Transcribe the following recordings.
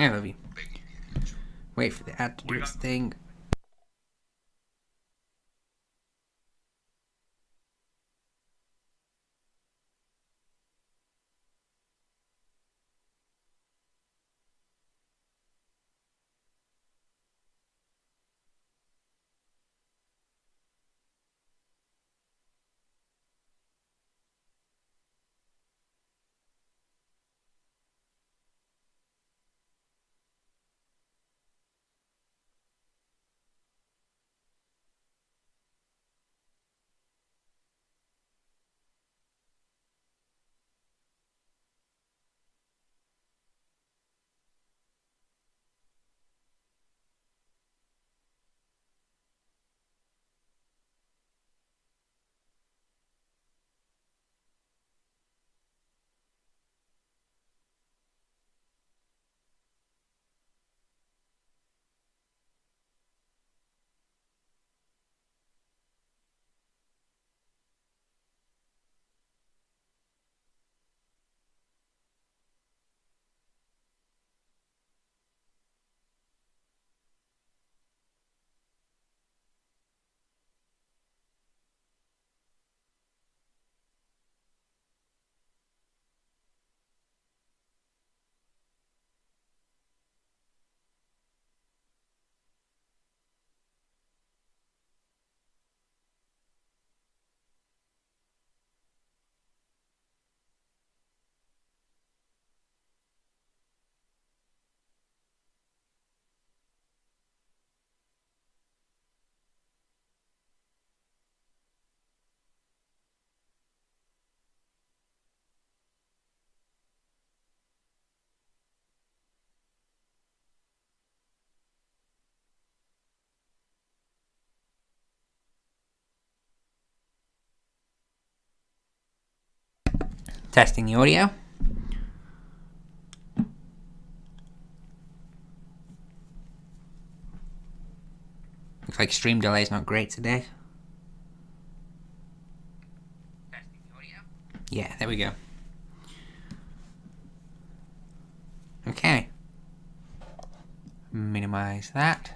I love you. Wait for the ad to do its thing. Testing the audio. Looks like stream delay is not great today. Yeah, there we go. Okay. Minimize that.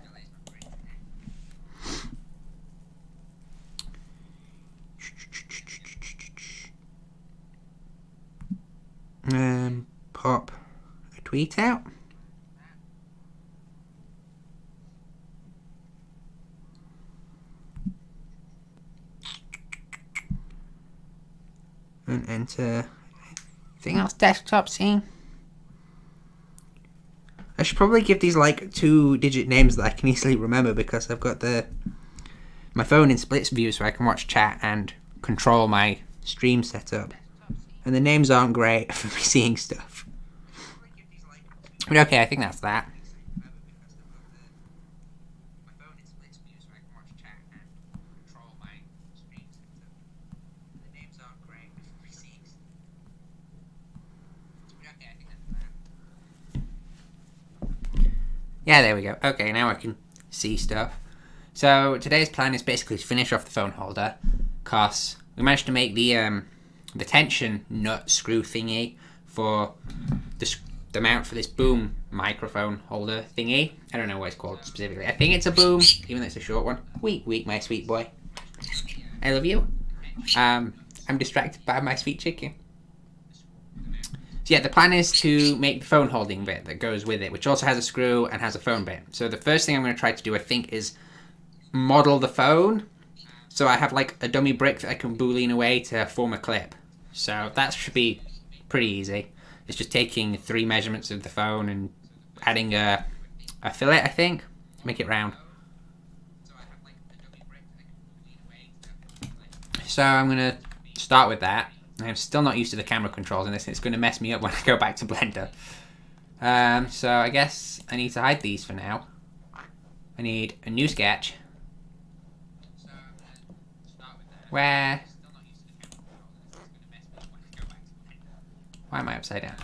Pop a tweet out. And enter anything else desktop scene. I should probably give these like 2-digit names that I can easily remember because I've got my phone in splits view so I can watch chat and control my stream setup. And the names aren't great for me seeing stuff. But okay, I think that's that. Yeah, there we go. Okay, now I can see stuff. So today's plan is basically to finish off the phone holder, cause we managed to make the tension nut screw thingy for the mount for this boom microphone holder thingy. I don't know what it's called specifically. I think it's a boom, even though it's a short one. Weak, my sweet boy. I love you. I'm distracted by my sweet chicken. So yeah, the plan is to make the phone holding bit that goes with it, which also has a screw and has a phone bit. So the first thing I'm going to try to do, I think, is model the phone. So I have like a dummy brick that I can boolean away to form a clip. So that should be pretty easy. It's just taking 3 measurements of the phone and adding a fillet, I think, to make it round. So I'm going to start with that. I'm still not used to the camera controls in this, and it's going to mess me up when I go back to Blender. So I guess I need to hide these for now. I need a new sketch. Where? Why am I upside down?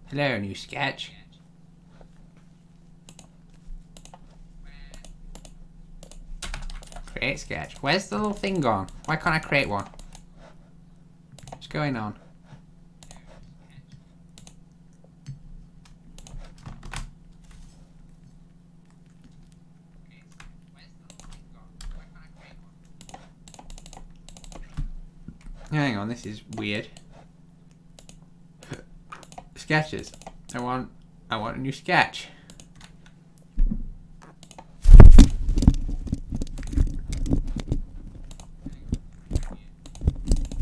Hello, new sketch. Create sketch. Where's the little thing gone? Why can't I create one? What's going on? Hang on, this is weird. Sketches. I want a new sketch.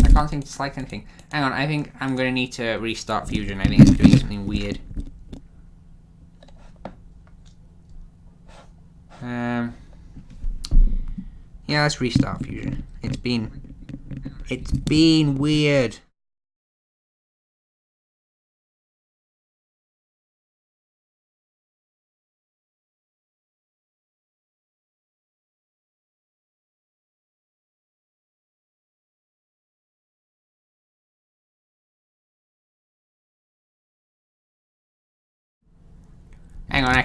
I can't seem to select anything. Hang on, I think I'm gonna need to restart Fusion. I think it's doing something weird. Yeah, let's restart Fusion. It's been weird. Hang on,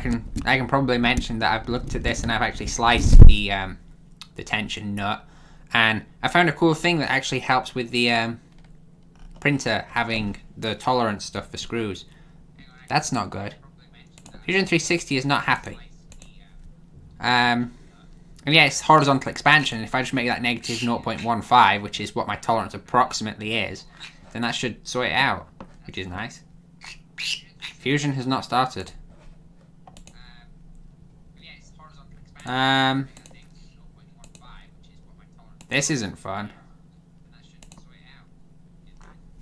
I can probably mention that I've looked at this and I've actually sliced the tension nut, and I found a cool thing that actually helps with the printer having the tolerance stuff for screws. That's not good. Fusion 360 is not happy. And yeah, it's horizontal expansion. If I just make that negative 0.15, which is what my tolerance approximately is, then that should sort it out, which is nice. Fusion has not started. This isn't fun.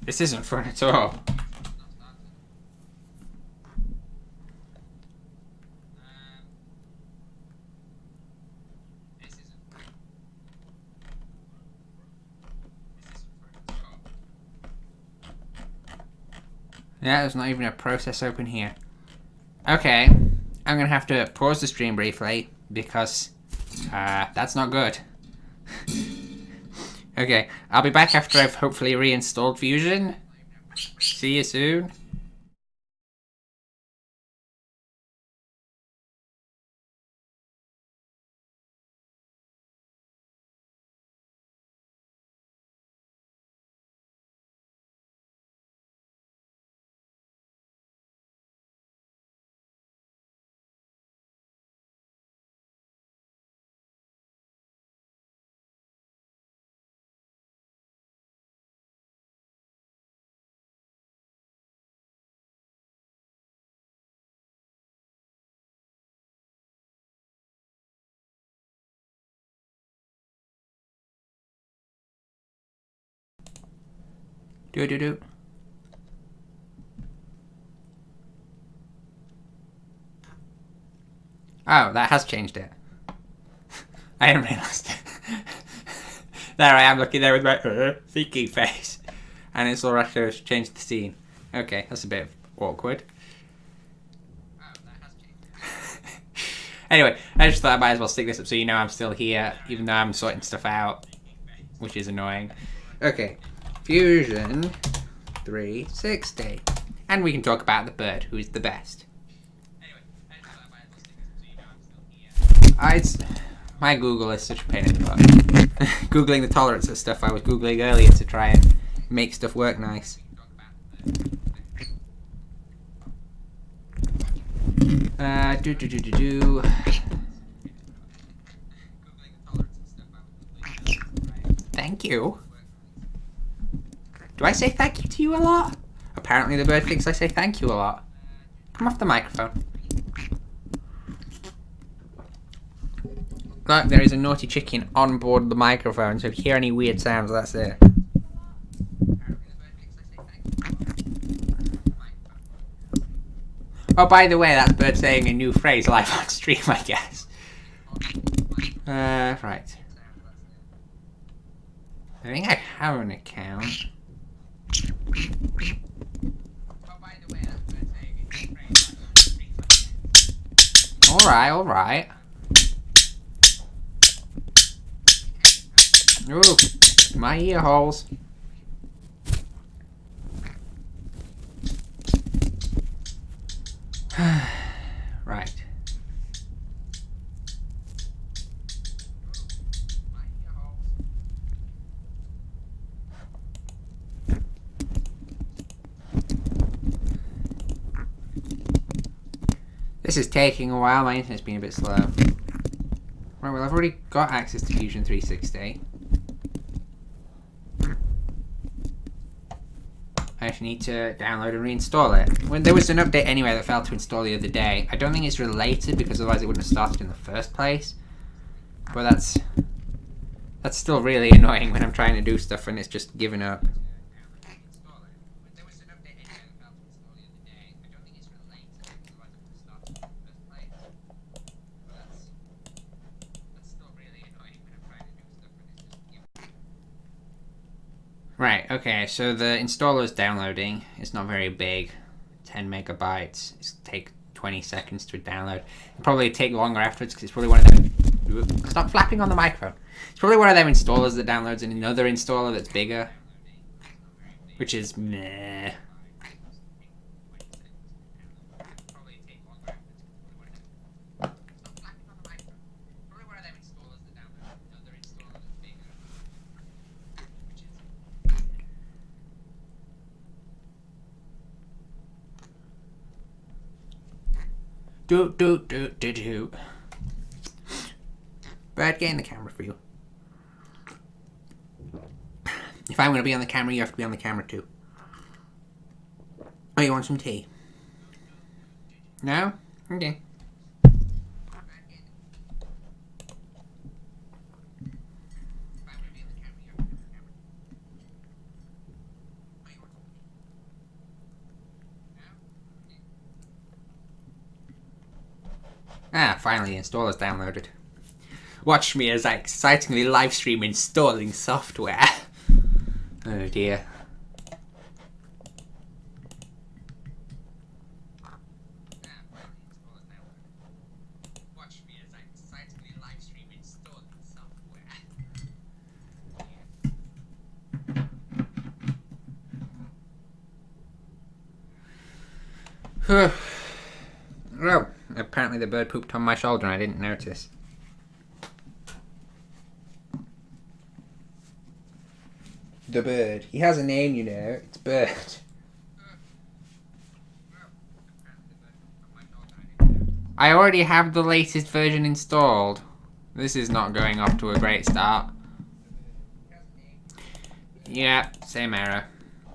This isn't fun at all. Yeah, there's not even a process open here. Okay, I'm gonna have to pause the stream briefly because that's not good. Okay, I'll be back after I've hopefully reinstalled Fusion. See you soon. Do. Oh, that has changed it. I didn't realise it. There I am looking there with my freaky face. And it's all actually changed the scene. Okay, that's a bit awkward. Anyway, I just thought I might as well stick this up so you know I'm still here, even though I'm sorting stuff out, which is annoying. Okay, Fusion 360. And we can talk about the bird, who is the best. My Google is such a pain in the butt. Googling the tolerance of stuff I was Googling earlier to try and make stuff work nice. Thank you. Do I say thank you to you a lot? Apparently the bird thinks I say thank you a lot. Come off the microphone. Look, there is a naughty chicken on board the microphone, so if you hear any weird sounds, that's it. Oh, by the way, that's bird saying a new phrase live on stream, I guess. Right. I think I have an account. Alright. Ooh, my ear holes. Right. This is taking a while. My internet's been a bit slow. Right, well, I've already got access to Fusion 360. I just need to download and reinstall it. When there was an update anyway that failed to install the other day. I don't think it's related because otherwise it wouldn't have started in the first place. But that's still really annoying when I'm trying to do stuff and it's just giving up. Right, okay, so the installer is downloading. It's not very big, 10 megabytes. It's take 20 seconds to download. It'll probably take longer afterwards because it's probably one of them. Stop flapping on the microphone. It's probably one of them installers that downloads another installer that's bigger, which is meh. Do. Brad, get in the camera for you. If I'm going to be on the camera, you have to be on the camera too. Oh, you want some tea? No? Okay. Ah, finally the installer's downloaded. Watch me as I excitingly live stream installing software. Oh dear. Well, apparently the bird pooped on my shoulder and I didn't notice. The bird. He has a name, you know. It's Bird. I already have the latest version installed. This is not going off to a great start. Yeah, same error.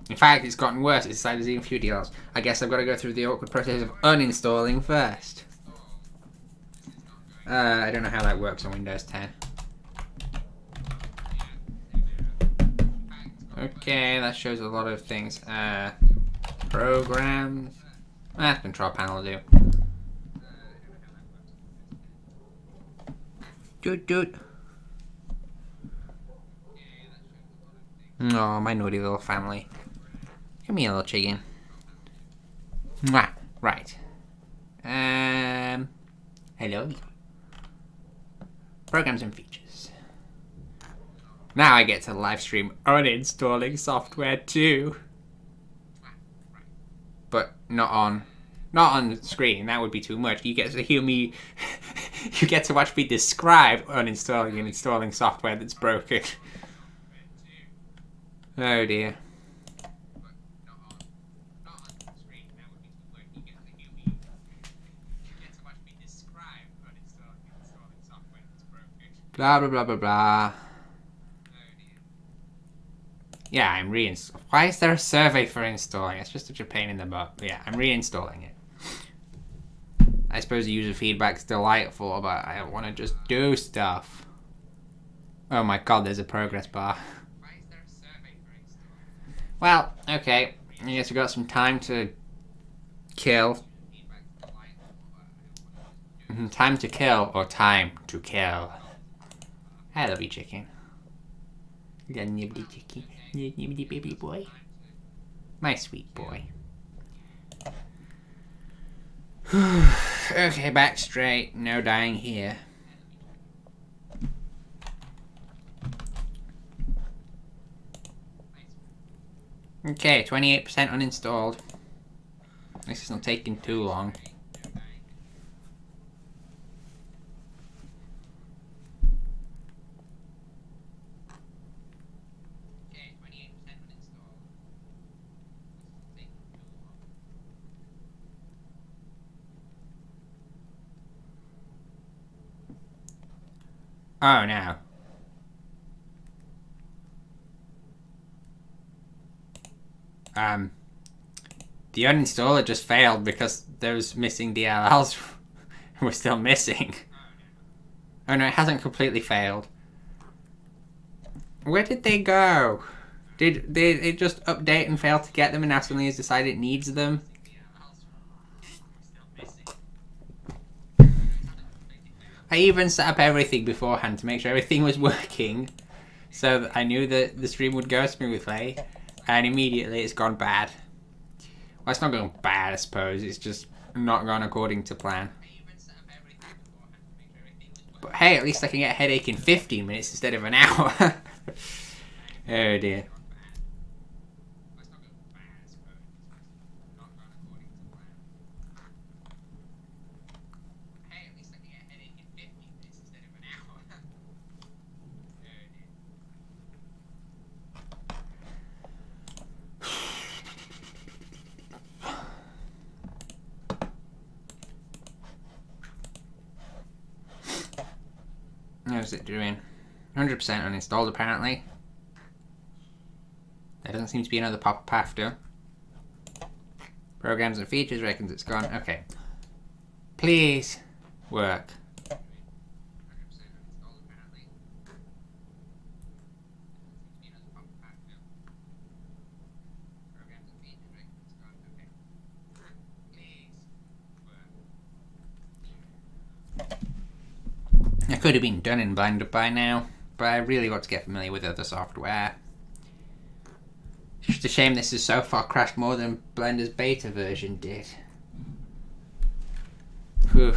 In fact, it's gotten worse. It's decided there's even few deals. I guess I've got to go through the awkward process of uninstalling first. I don't know how that works on Windows 10. Okay, that shows a lot of things. Programs. Control panel will do. Doot. Oh, my naughty little family. Come here, little chicken. Mwah. Right. Hello. Programs and features. Now I get to live stream uninstalling software too. But not on screen. That would be too much. You get to hear me. You get to watch me describe uninstalling and installing software that's broken. Oh dear. Blah blah blah blah blah. Yeah, I'm reinstalling. Why is there a survey for installing? It's just such a pain in the butt. But yeah, I'm reinstalling it. I suppose user feedback's delightful, but I want to just do stuff. Oh my god, there's a progress bar. Well, okay. I guess we got some time to kill. Time to kill or time to kill. I love you, chicken. Little nibbly chicken. Little nibbly baby boy. My sweet boy. Okay, back straight. No dying here. Okay, 28% uninstalled. This is not taking too long. Oh no. the uninstaller just failed because those missing DLLs were still missing. Oh no, it hasn't completely failed. Where did they go? Did it just update and fail to get them and now suddenly has decided it needs them? I even set up everything beforehand to make sure everything was working so that I knew that the stream would go smoothly, and immediately it's gone bad. Well, it's not gone bad, I suppose, it's just not gone according to plan. But hey, at least I can get a headache in 15 minutes instead of an hour. Oh dear. How's it doing? 100% uninstalled apparently. There doesn't seem to be another pop-up after. Programs and features reckons it's gone. Okay. Please work. I could have been done in Blender by now, but I really want to get familiar with other software. It's just a shame this has so far crashed more than Blender's beta version did. Whew.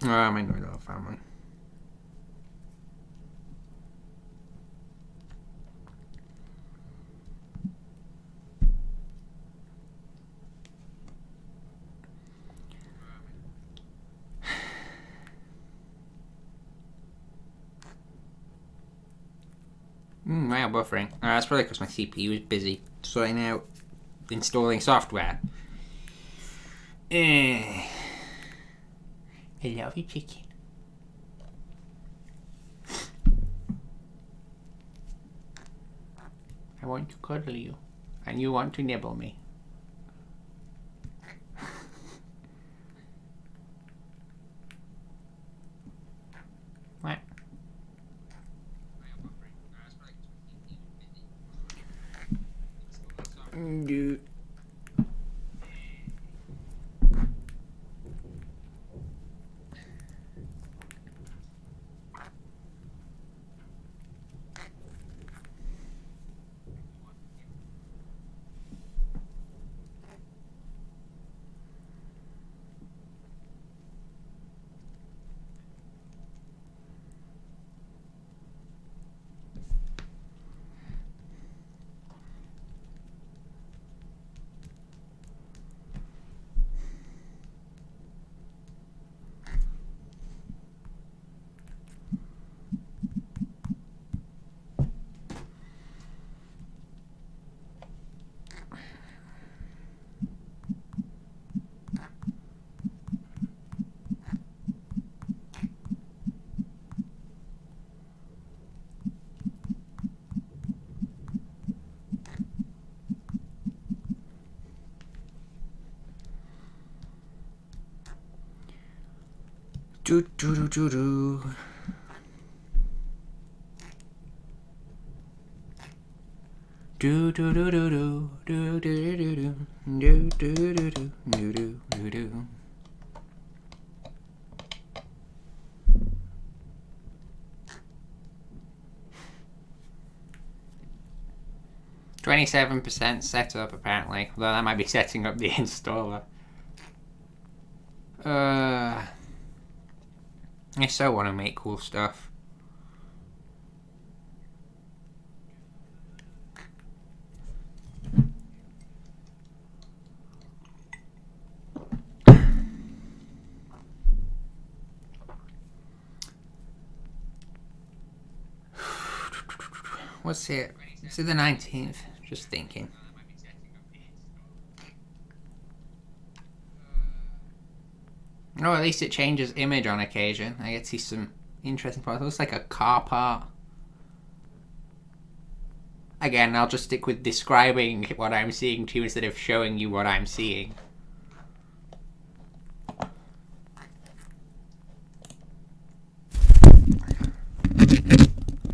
Oh, my little family. Wow, buffering. That's probably because my CPU is busy sorting out installing software. I love you, chicken. I want to cuddle you, and you want to nibble me. What? Dude. 27% setup apparently, although that might be setting up the installer. I so want to make cool stuff. What's it? Is it the 19th? Just thinking. Oh, at least it changes image on occasion. I get to see some interesting parts. It looks like a car part. Again, I'll just stick with describing what I'm seeing to you instead of showing you what I'm seeing.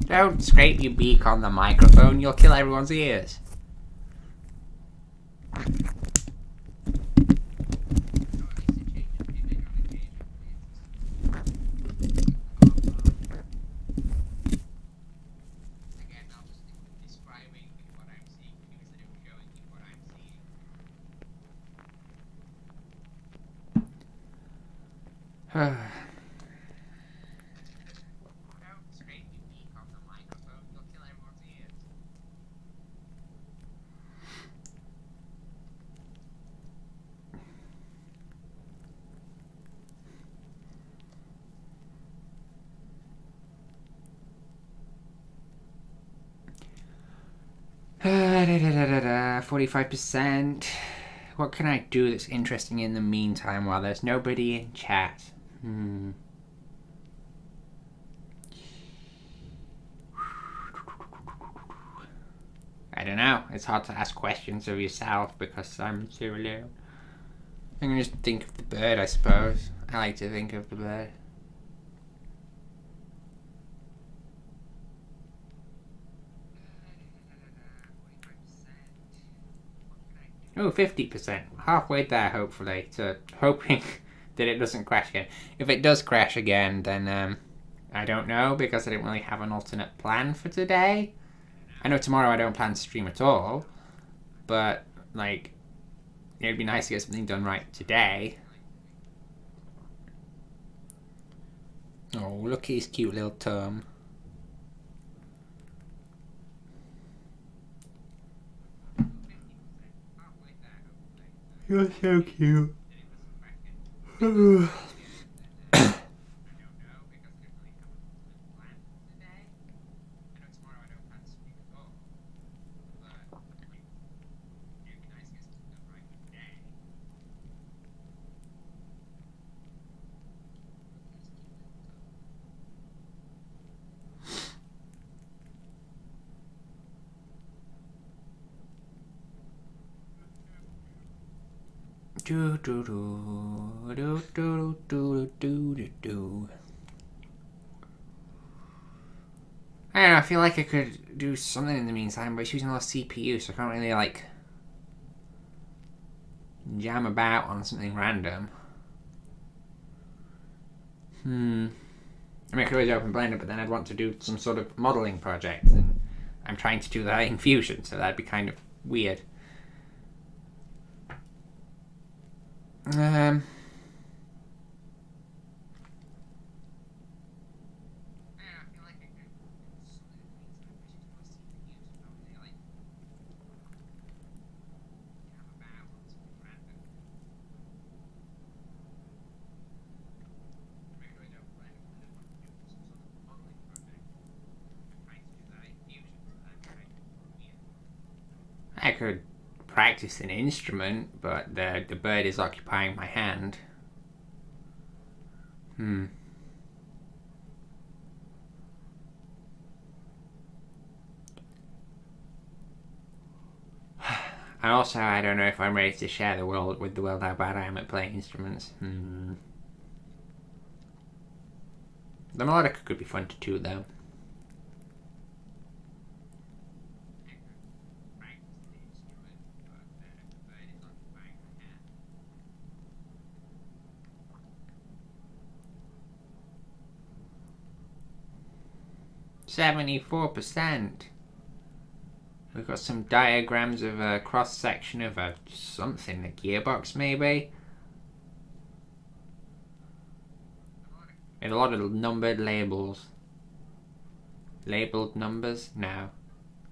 Don't scrape your beak on the microphone, you'll kill everyone's ears. Da, 45%. What can I do that's interesting in the meantime while there's nobody in chat? I don't know. It's hard to ask questions of yourself because I'm so alone. I'm gonna just think of the bird, I suppose. I like to think of the bird. Oh, 50%. Halfway there, hopefully, to hoping that it doesn't crash again. If it does crash again, then I don't know, because I didn't really have an alternate plan for today. I know tomorrow I don't plan to stream at all, but, like, it'd be nice to get something done right today. Oh, look at his cute little tongue. You're so cute. Do do do do do do do do. I don't know, I feel like I could do something in the meantime, but it's using a lot of CPU, so I can't really, like, jam about on something random. I mean, I could always open Blender, but then I'd want to do some sort of modeling project, and I'm trying to do that in Fusion, so that'd be kind of weird. I could practice an instrument, but the bird is occupying my hand. And also, I don't know if I'm ready to share the world with the world how bad I am at playing instruments. The melodica could be fun to do, though. "74%. We've got some diagrams of a cross section of a something, a gearbox maybe. And a lot of numbered labels. Labeled numbers? No.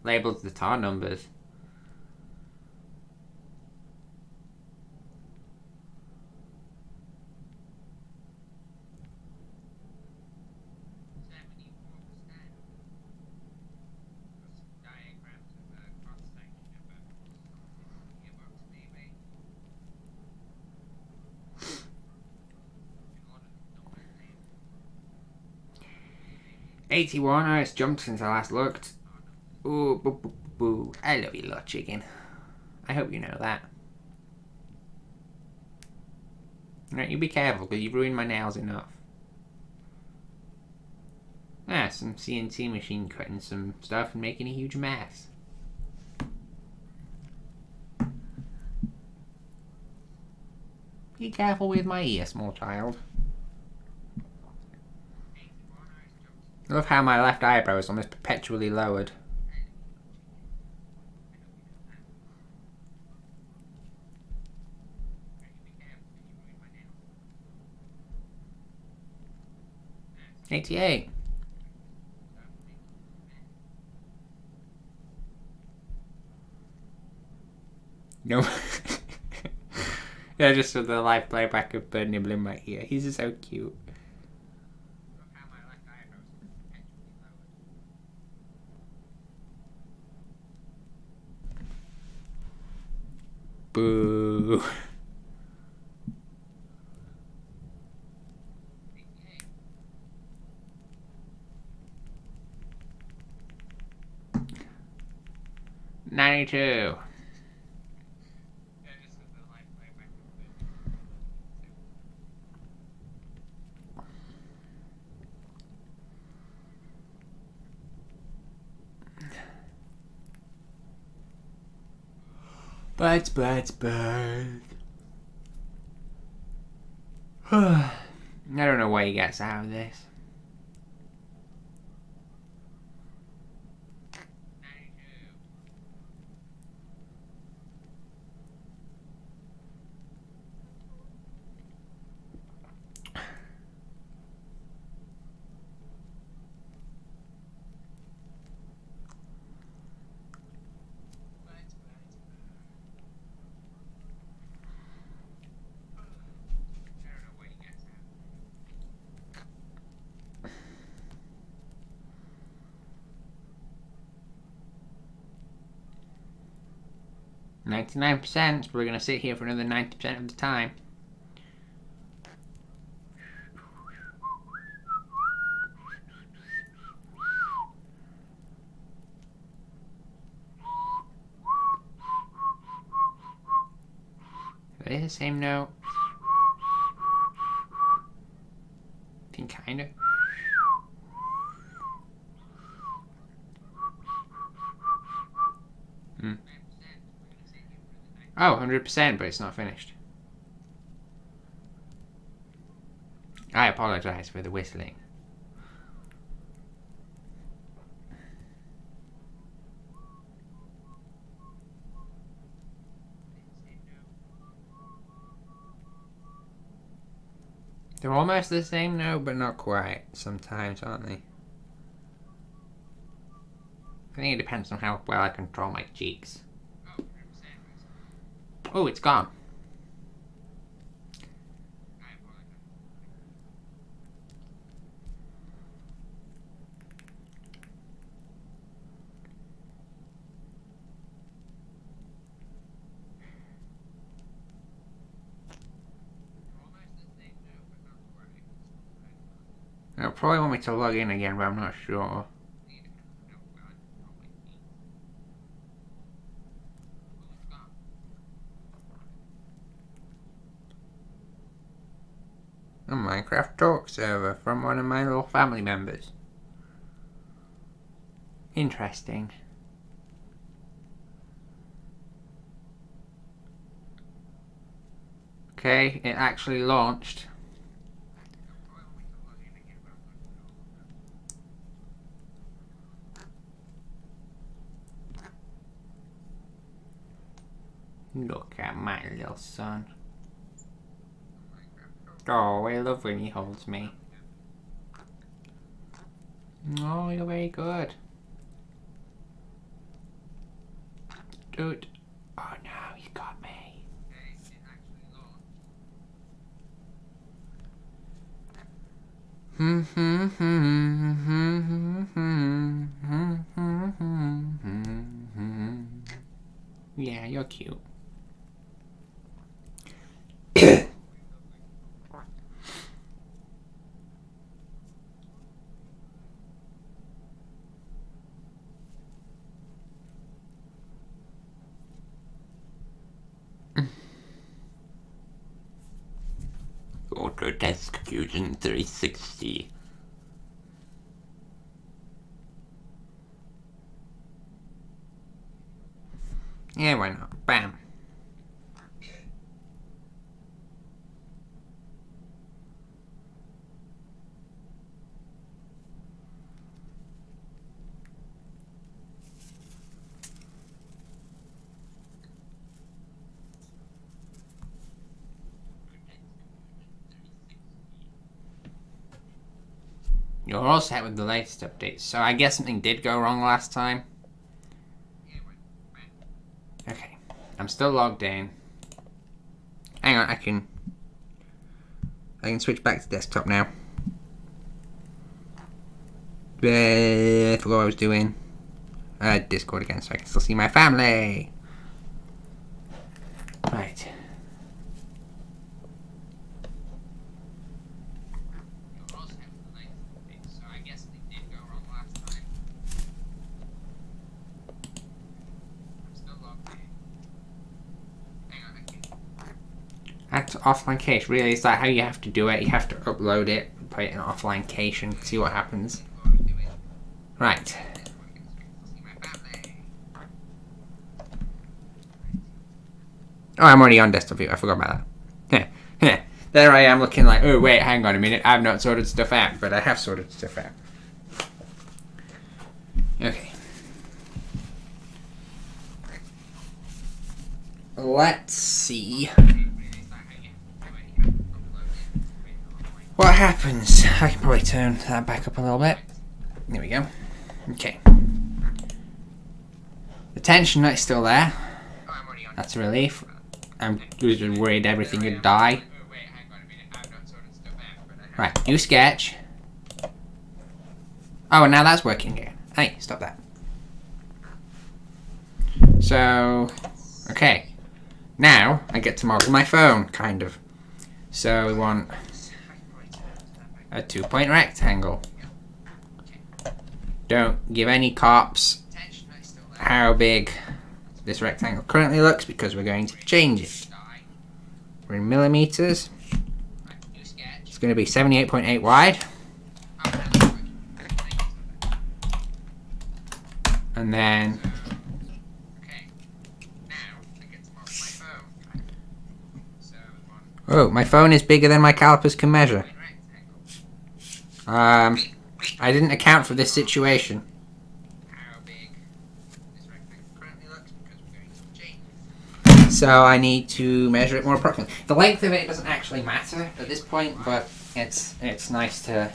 Labeled that are numbers. 81. Oh, it's jumped since I last looked. Ooh, boo, boo, boo. I love you, little chicken. I hope you know that. Right, you be careful, because you've ruined my nails enough. Ah, some CNC machine cutting some stuff and making a huge mess. Be careful with my ear, small child. I love how my left eyebrow is almost perpetually lowered. $88. No. Yeah, just with the live playback of Bird nibbling my ear. He's just so cute. Boo. $92. Birds. I don't know what he gets out of this. $99%, we're gonna sit here for another 90% of the time. Are they the same note? I think kinda. Oh, 100%, but it's not finished. I apologize for the whistling. They're almost the same note, but not quite. Sometimes, aren't they? I think it depends on how well I control my cheeks. Oh, it's gone. It'll probably want me to log in again, but I'm not sure. A Minecraft talk server from one of my little family members. Interesting. Okay, it actually launched. Look at my little son. Oh, I love when he holds me. Oh, you're very good. Dude. Oh no, you got me. Yeah, you're cute. Autodesk Fusion 360. Yeah, why not? Bam. You're all set with the latest updates, so I guess something did go wrong last time. Okay, I'm still logged in. Hang on, I can switch back to desktop now. I forgot what I was doing. Discord again, so I can still see my family. Right. Add to offline cache. Really, is that how you have to do it? You have to upload it, put it in offline cache, and see what happens. Right. Oh, I'm already on desktop view. I forgot about that. There I am looking like, oh wait, hang on a minute. I've not sorted stuff out, but I have sorted stuff out. Okay. Let's see what happens. I can probably turn that back up a little bit. There we go. Okay. The tension nut is still there. That's a relief. I'm just worried everything would die. Right, new sketch. Oh, now that's working again. Hey, stop that. So, okay. Now, I get to model my phone, kind of. So, we want a 2-point rectangle. Don't give any cops how big this rectangle currently looks, because we're going to change it. We're in millimeters. It's going to be 78.8 wide. And then oh, my phone is bigger than my calipers can measure. I didn't account for this situation. So I need to measure it more approximately. The length of it doesn't actually matter at this point, but it's nice to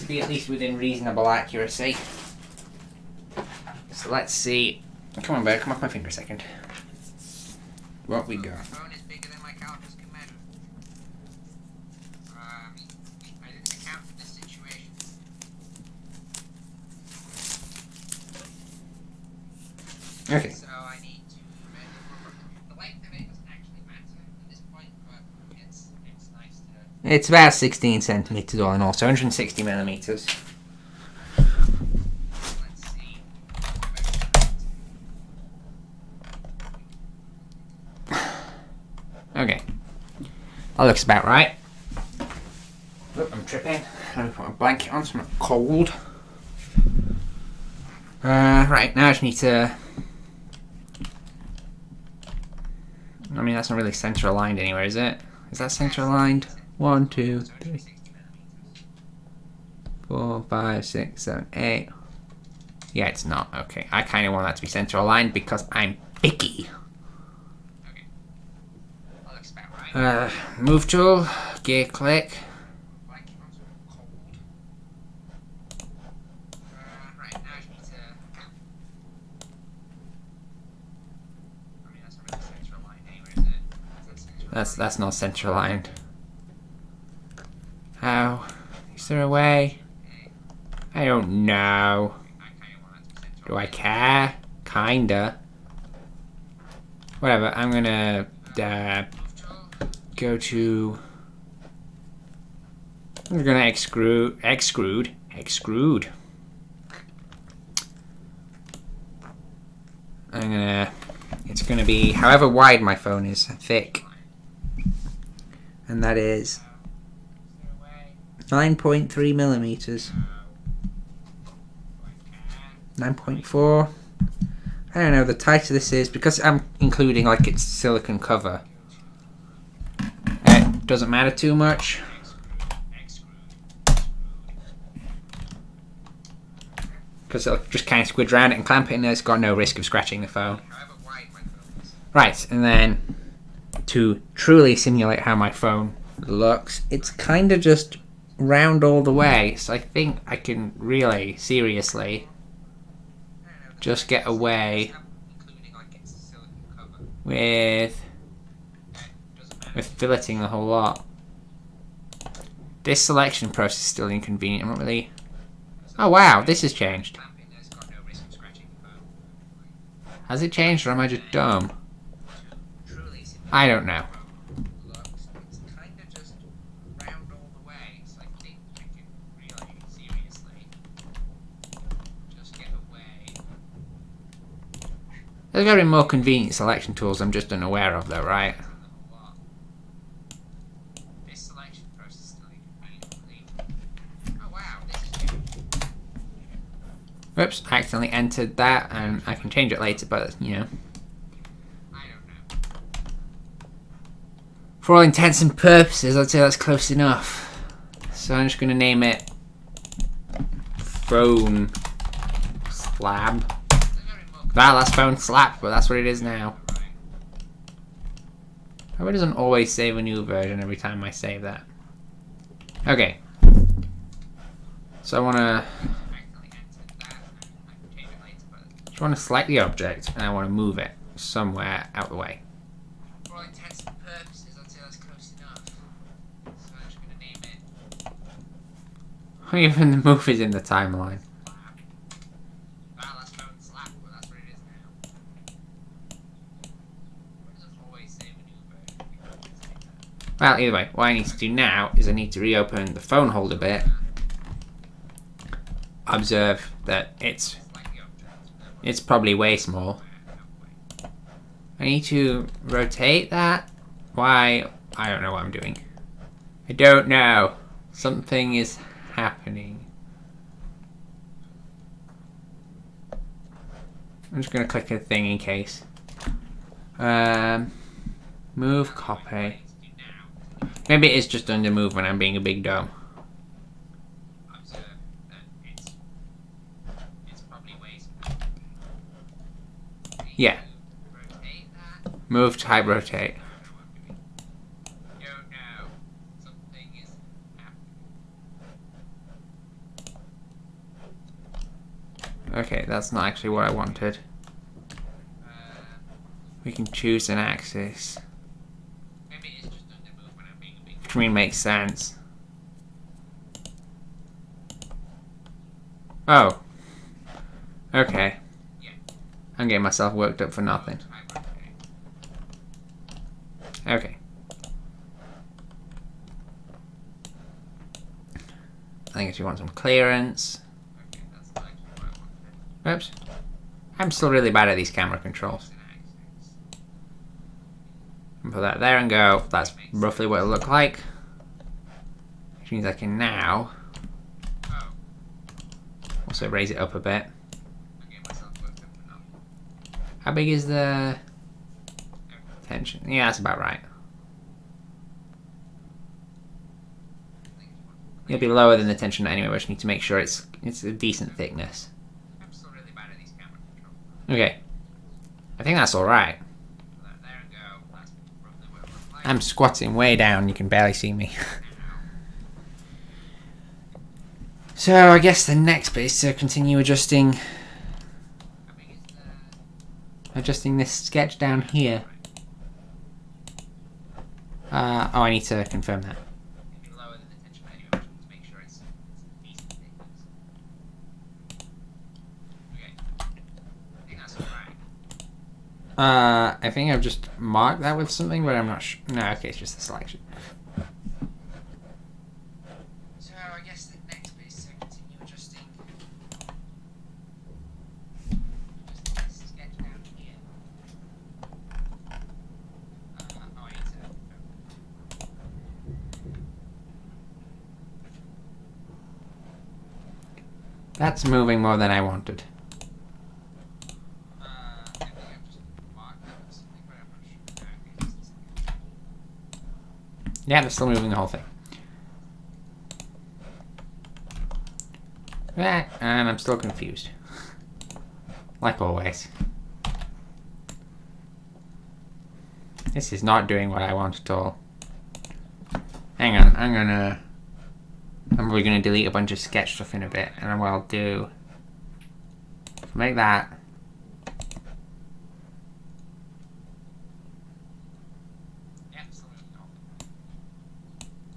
be at least within reasonable accuracy. So let's see. Come on, bear, come off my finger a second. What we got? Okay. So I need to the length of it doesn't actually matter at this point, but it's nice to. It's about 16 centimeters all in all, so 160 millimeters. Let's see. Okay. That looks about right. Look, I'm tripping. Let me put my blanket on so I'm not cold. Right, now I just need to. I mean, that's not really center aligned anywhere, is it? Is that center aligned? 1, 2, 3, 4, 5, 6, 7, 8. Yeah, it's not. Okay, I kind of want that to be center aligned because I'm picky. Move tool, gear click. That's not center aligned. How? Is there a way? I don't know. Do I care? Kinda. Whatever, I'm gonna go to. We're gonna extrude. It's gonna be however wide my phone is thick. and that is 9.3 millimeters. 9.4. I don't know, the tighter this is, because I'm including like its silicone cover, it doesn't matter too much. Because it'll just kind of squidge around it and clamp it in there. It's got no risk of scratching the phone. Right, and then to truly simulate how my phone looks, it's kind of just round all the way. So I think I can really, seriously, just get away with filleting the whole lot. This selection process is still inconvenient. I'm not really... Oh wow, this has changed. Has it changed, or am I just dumb? I don't know. There's got to be more convenient selection tools I'm just unaware of, though, right? Whoops, I accidentally entered that, and I can change it later, but, you know. For all intents and purposes, I'd say that's close enough. So I'm just going to name it Phone Slab. That's Phone Slap, but that's what it is now. I hope it doesn't always save a new version every time I save that. Okay. So I want to... I want to select the object and I want to move it somewhere out the way. For all intents and purposes, I'd say that's close enough. So I'm just going to name it. Even the move is in the timeline. Well, either way, what I need to do now is I need to reopen the phone holder bit. Observe that it's probably way small. I need to rotate that. Why? I don't know what I'm doing. I don't know. Something is happening. I'm just going to click a thing in case. Move, copy. Maybe it is just under move when I'm being a big dumb. Yeah. Move, type, rotate. Okay, that's not actually what I wanted. We can choose an axis. Which I mean makes sense. Oh. Okay. I'm getting myself worked up for nothing. Okay. I guess you want some clearance. Oops. I'm still really bad at these camera controls. Put that there and go. That's roughly what it'll look like. Which means I can now also raise it up a bit. How big is the tension? Yeah, that's about right. It'll be lower than the tension anyway. We just need to make sure it's a decent thickness. Okay, I think that's all right. I'm squatting way down, you can barely see me. So I guess the next bit is to continue adjusting this sketch down here. Oh, I need to confirm that. I think I've just marked that with something, but I'm not sure. No, okay, it's just the selection. So I guess the next bit is to continue adjusting this sketch down here. Oh, I need to... That's moving more than I wanted. Yeah, they're still moving the whole thing. And I'm still confused. Like always. This is not doing what I want at all. Hang on, I'm probably gonna delete a bunch of sketch stuff in a bit, and what I'll do, make that.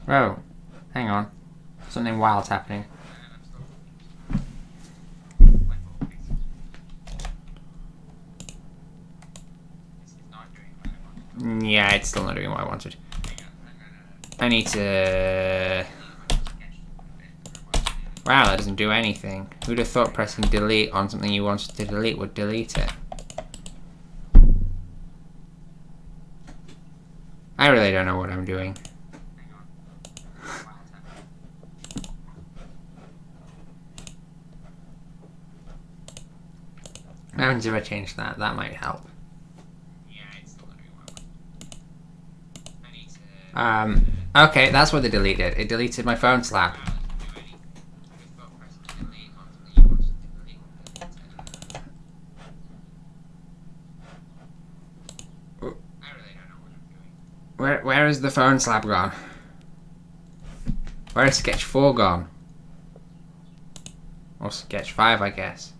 Whoa, hang on, something wild's happening. Yeah, it's still not doing what I wanted. I need to... Wow, that doesn't do anything. Who'd have thought pressing delete on something you wanted to delete would delete it? I really don't know what I'm doing. What happens if I change that? That might help. Okay, that's what it deleted. It deleted my phone slap. Where is the phone slap gone? Where is sketch 4 gone? Or sketch 5, I guess.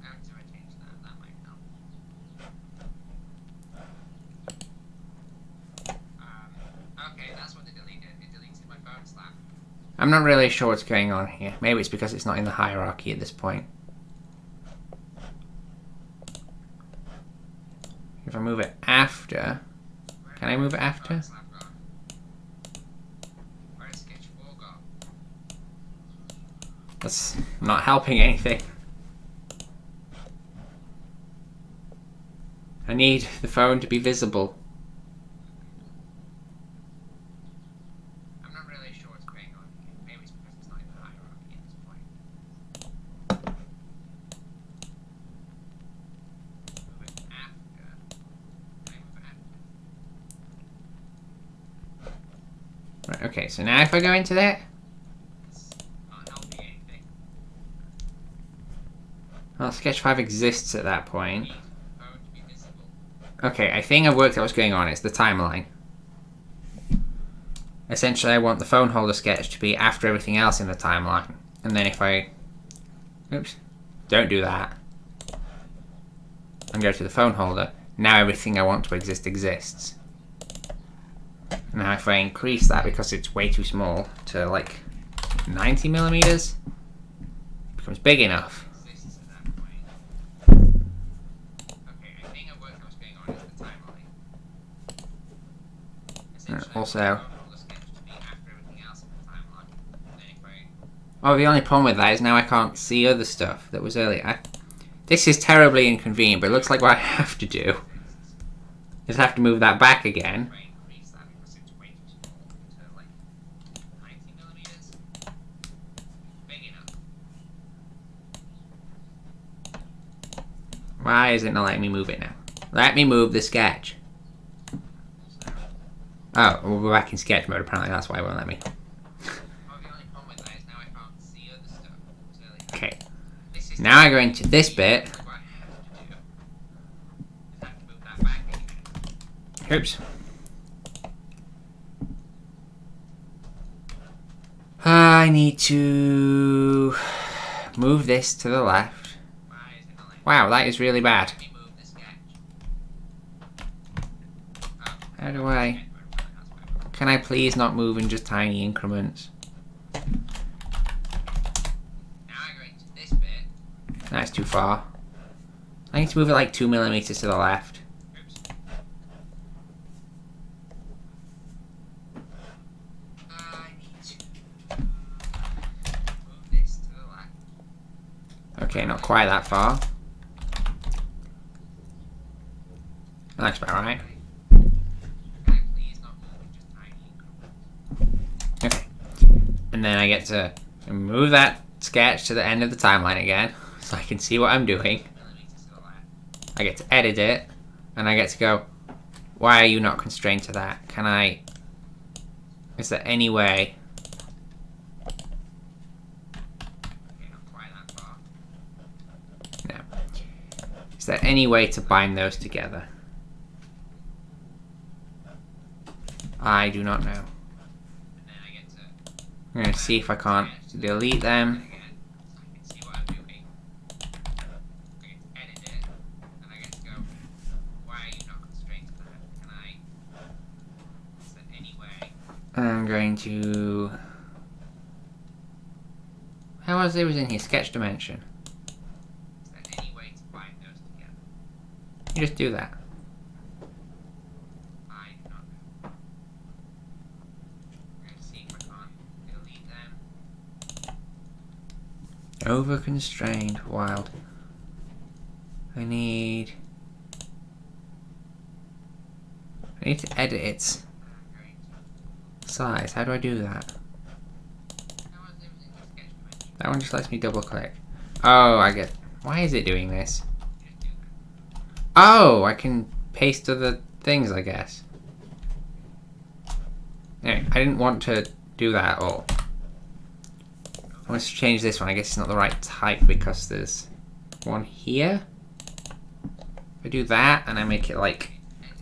I'm not really sure what's going on here. Maybe it's because it's not in the hierarchy at this point. If I move it after... Can I move it after? That's not helping anything. I need the phone to be visible. I'm not really sure what's going on here. Maybe it's because it's not in the hierarchy at this point. Move it after. Can I move it after? Right, okay, so now if I go into that, well, sketch 5 exists at that point. Okay, I think I've worked out what's going on. It's the timeline. Essentially, I want the phone holder sketch to be after everything else in the timeline. And then if I... Oops. Don't do that. And go to the phone holder. Now everything I want to exist exists. Now if I increase that because it's way too small to like 90 millimeters, it becomes big enough. Also, oh, the only problem with that is now I can't see other stuff that was earlier. This is terribly inconvenient, but it looks like what I have to do is have to move that back again. Why is it not letting me move it now? Let me move the sketch. Oh, well, we're back in sketch mode, apparently that's why it won't let me. Okay. Now I go into this bit. Oops. I need to move this to the left. Wow, that is really bad. How do I... Can I please not move in just tiny increments? That's too far. I need to move it like 2 millimeters to the left. Okay, not quite that far. That's about right. Okay. And then I get to move that sketch to the end of the timeline again. so I can see what I'm doing. I get to edit it, and I get to go, why are you not constrained to that? Can I... Is there any way... No. Is there any way to bind those together? I do not know. I'm going to see if I can't delete them. I'm going to... How was it was in here? Sketch dimension. Is there any way to bind those together? You just do that. I do not know. I'm going to see if I can't delete them. Over constrained. Wild. I need to edit its size. How do I do that? That one just lets me double click. Oh, I get... Why is it doing this? Oh, I can paste other things, I guess. Anyway, I didn't want to do that at all. I want to change this one. I guess it's not the right type because there's one here. If I do that and I make it like,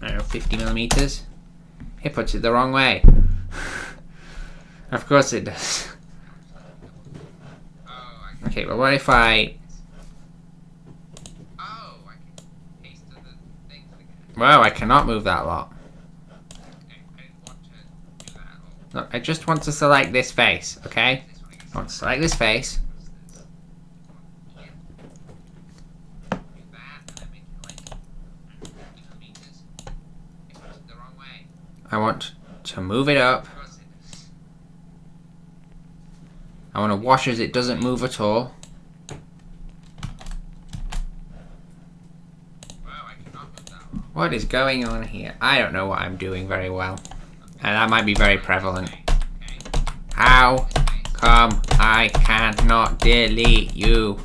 I don't know, 50 millimeters, it puts it the wrong way. Of course it does. Okay, but what if I... Wow, I cannot move that lot. Look, I just want to select this face, okay? I want to select this face. I want to move it up. I want to wash as it doesn't move at all. What is going on here? I don't know what I'm doing very well. And that might be very prevalent. How come I cannot delete you?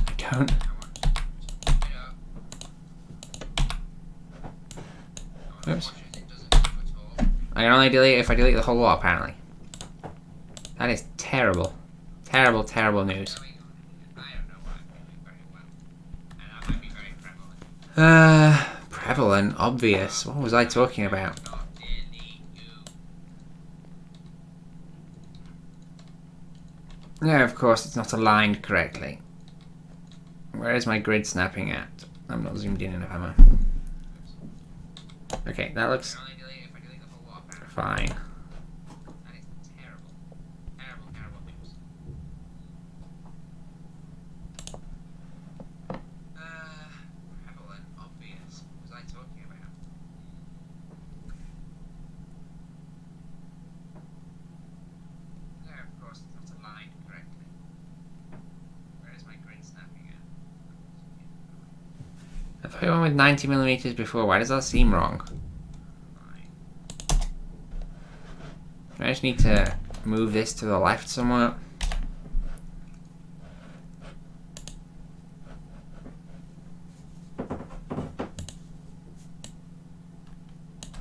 I don't... Oops. I can only delete it if I delete the whole lot, apparently. That is terrible. Terrible, terrible news. Prevalent, obvious. What was I talking about? Yeah, of course, it's not aligned correctly. Where is my grid snapping at? I'm not zoomed in enough, am I? Okay, that looks fine. I thought I went with 90 millimeters before. Why does that seem wrong? I just need to move this to the left somewhat.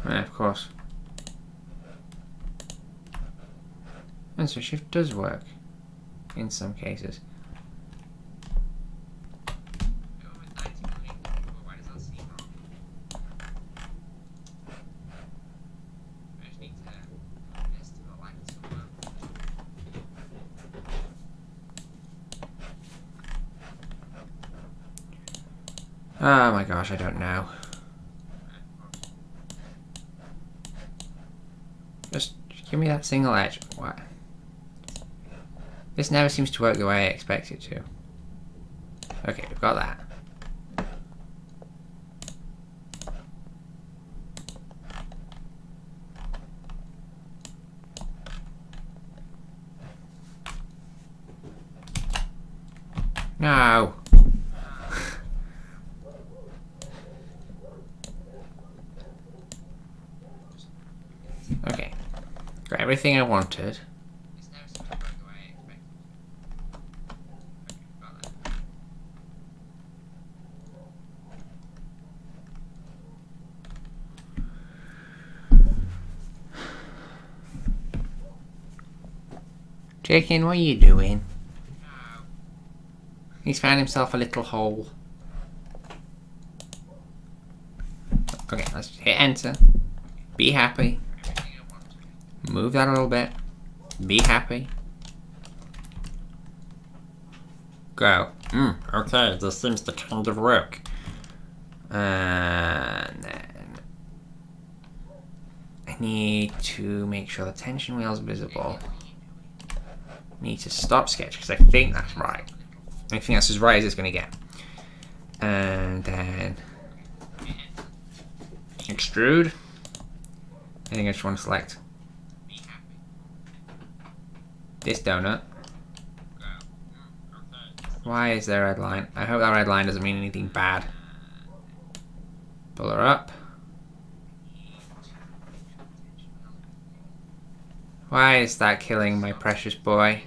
Yeah, of course. And so shift does work in some cases. Oh my gosh, I don't know. Just give me that single edge. What? This never seems to work the way I expect it to. Okay, we've got that. No. Okay. Got everything I wanted. Chicken, what are you doing? He's found himself a little hole. Okay, let's hit enter. Be happy. Move that a little bit. Be happy. Go. Okay, this seems to kind of work. And then I need to make sure the tension wheel is visible. Need to stop sketch because I think that's right. I think that's as right as it's going to get. And then extrude. I think I just want to select this donut. Why is there a red line? I hope that red line doesn't mean anything bad. Pull her up. Why is that killing my precious boy?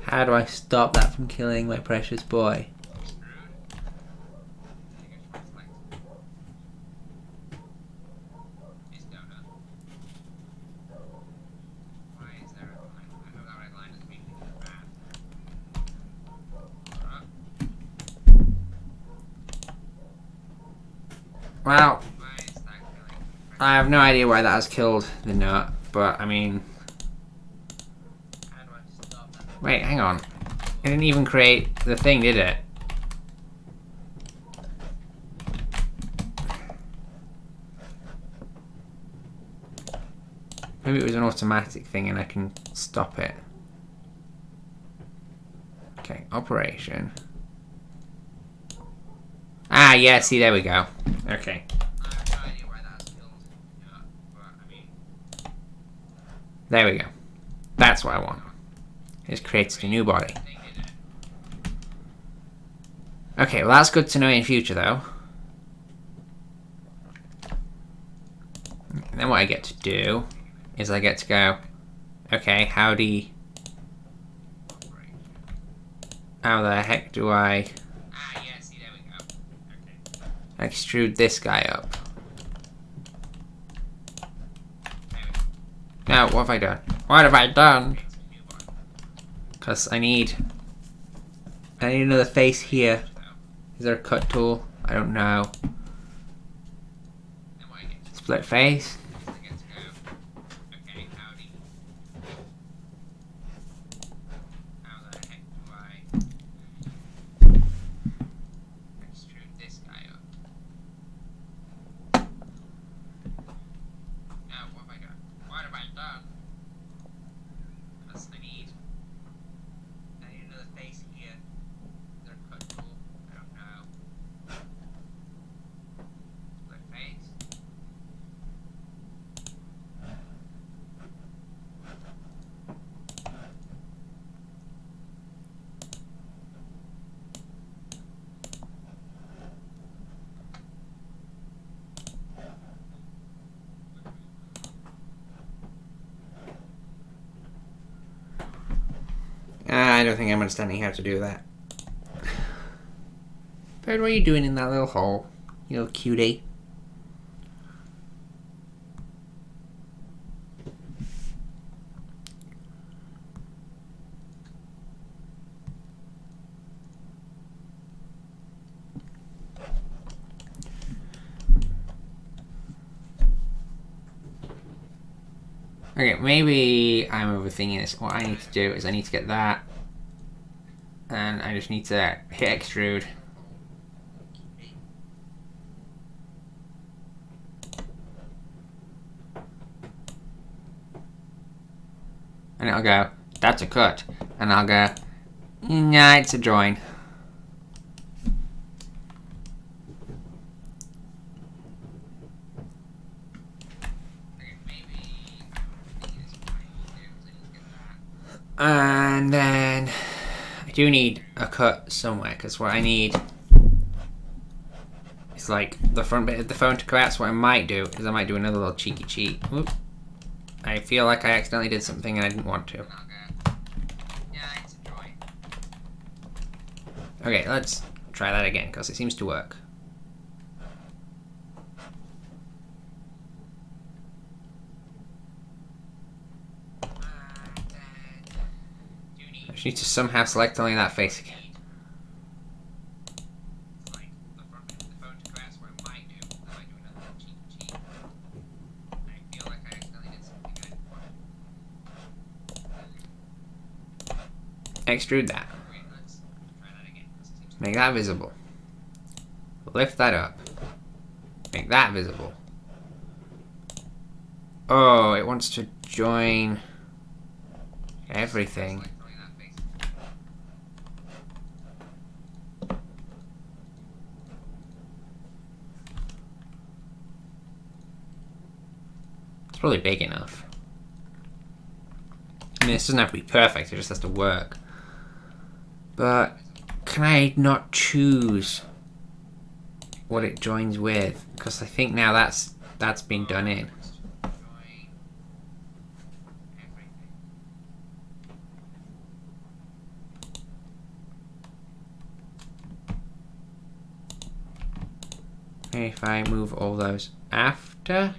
How do I stop that from killing my precious boy? Well, I have no idea why that has killed the nut, but I mean... Wait, hang on. It didn't even create the thing, did it? Maybe it was an automatic thing and I can stop it. Okay, operation. Ah, yeah, see, there we go. Okay. There we go. That's what I want. It creates a new body. Okay, well that's good to know in future though. And then what I get to do is I get to go, okay, how the heck do I extrude this guy up? Now, what have I done? What have I done? Because I need another face here. Is there a cut tool? I don't know. Split face. I don't think I'm understanding how to do that. Bird, what are you doing in that little hole? You little cutie. Okay, maybe I'm overthinking this. What I need to do is I need to get that. And I just need to hit extrude. And it'll go, that's a cut. And I'll go, nah, it's a join. And then I do need a cut somewhere, because what I need is like the front bit of the phone to go out. So what I might do is I might do another little cheeky cheat. Oop. I feel like I accidentally did something and I didn't want to. Okay, let's try that again, because it seems to work. I just need to somehow select only that face again. Extrude that. Make that visible. Lift that up. Make that visible. Oh, it wants to join everything. It's probably big enough. I mean, this doesn't have to be perfect, it just has to work. But can I not choose what it joins with? Because I think now that's been done in. If I move all those after.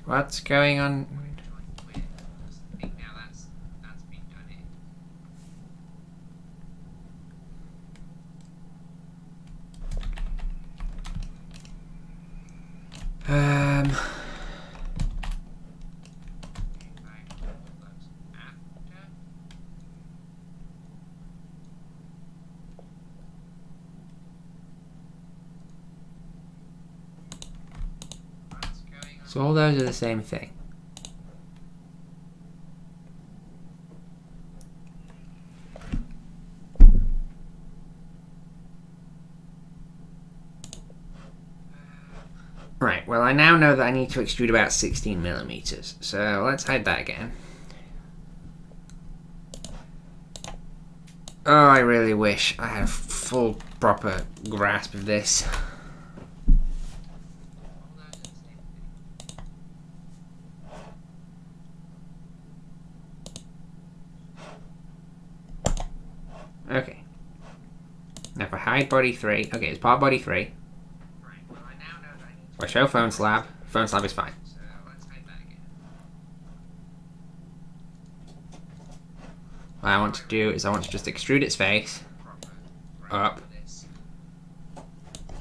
What's going on? So all those are the same thing. Right, well I now know that I need to extrude about 16 millimeters. So let's hide that again. Oh, I really wish I had a full proper grasp of this. Okay. Now for hide body 3, okay, it's part body 3. If I show phone slab is fine. What I want to do is I want to just extrude its face up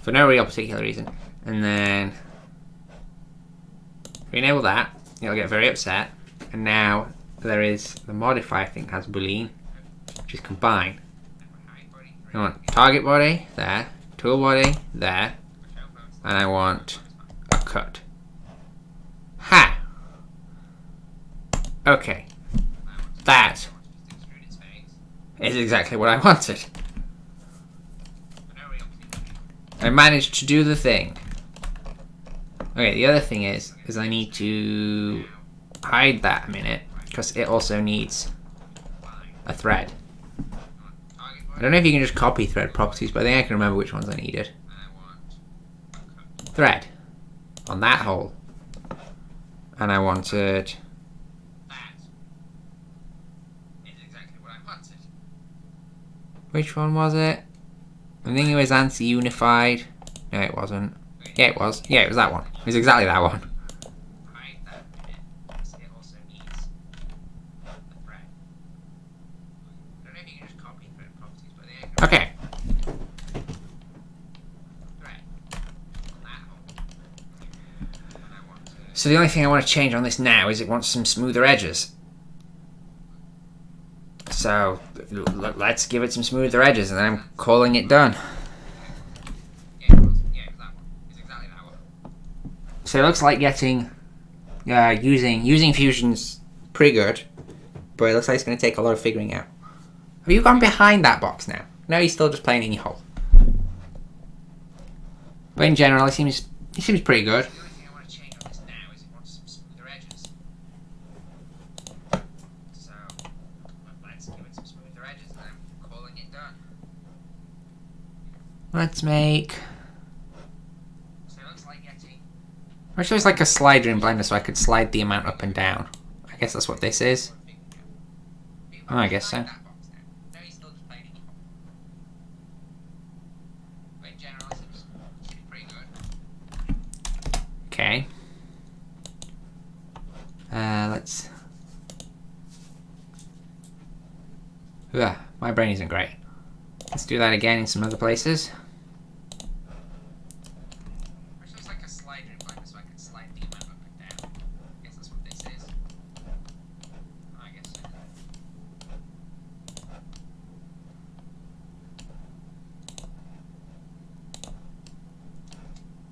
for no real particular reason, and then if we enable that, it'll get very upset. And now there is the modifier thing has boolean, which is combine. I want target body there, tool body there, and I want a cut. Ha! Okay. That is exactly what I wanted. I managed to do the thing. Okay, the other thing is I need to hide that a minute, because it also needs a thread. I don't know if you can just copy thread properties, but I think I can remember which ones I needed. Thread. On that hole. And I wanted... Which one was it? I think it was ANSI Unified. No, it wasn't. Yeah, it was. Yeah, it was that one. It was exactly that one. Okay. So the only thing I want to change on this now is it wants some smoother edges. So let's give it some smoother edges, and I'm calling it done. So it looks like getting using Fusion's pretty good, but it looks like it's going to take a lot of figuring out. Have you gone behind that box now? No, you're still just playing in your hole. But in general, it seems pretty good. Let's make... I wish there was like a slider in Blender so I could slide the amount up and down. I guess that's what this is. Oh, I guess so. Okay. Let's... Ugh, my brain isn't great. Let's do that again in some other places. There's like a slider in black, so I can slide the map up and down. I guess that's what this is. I guess so.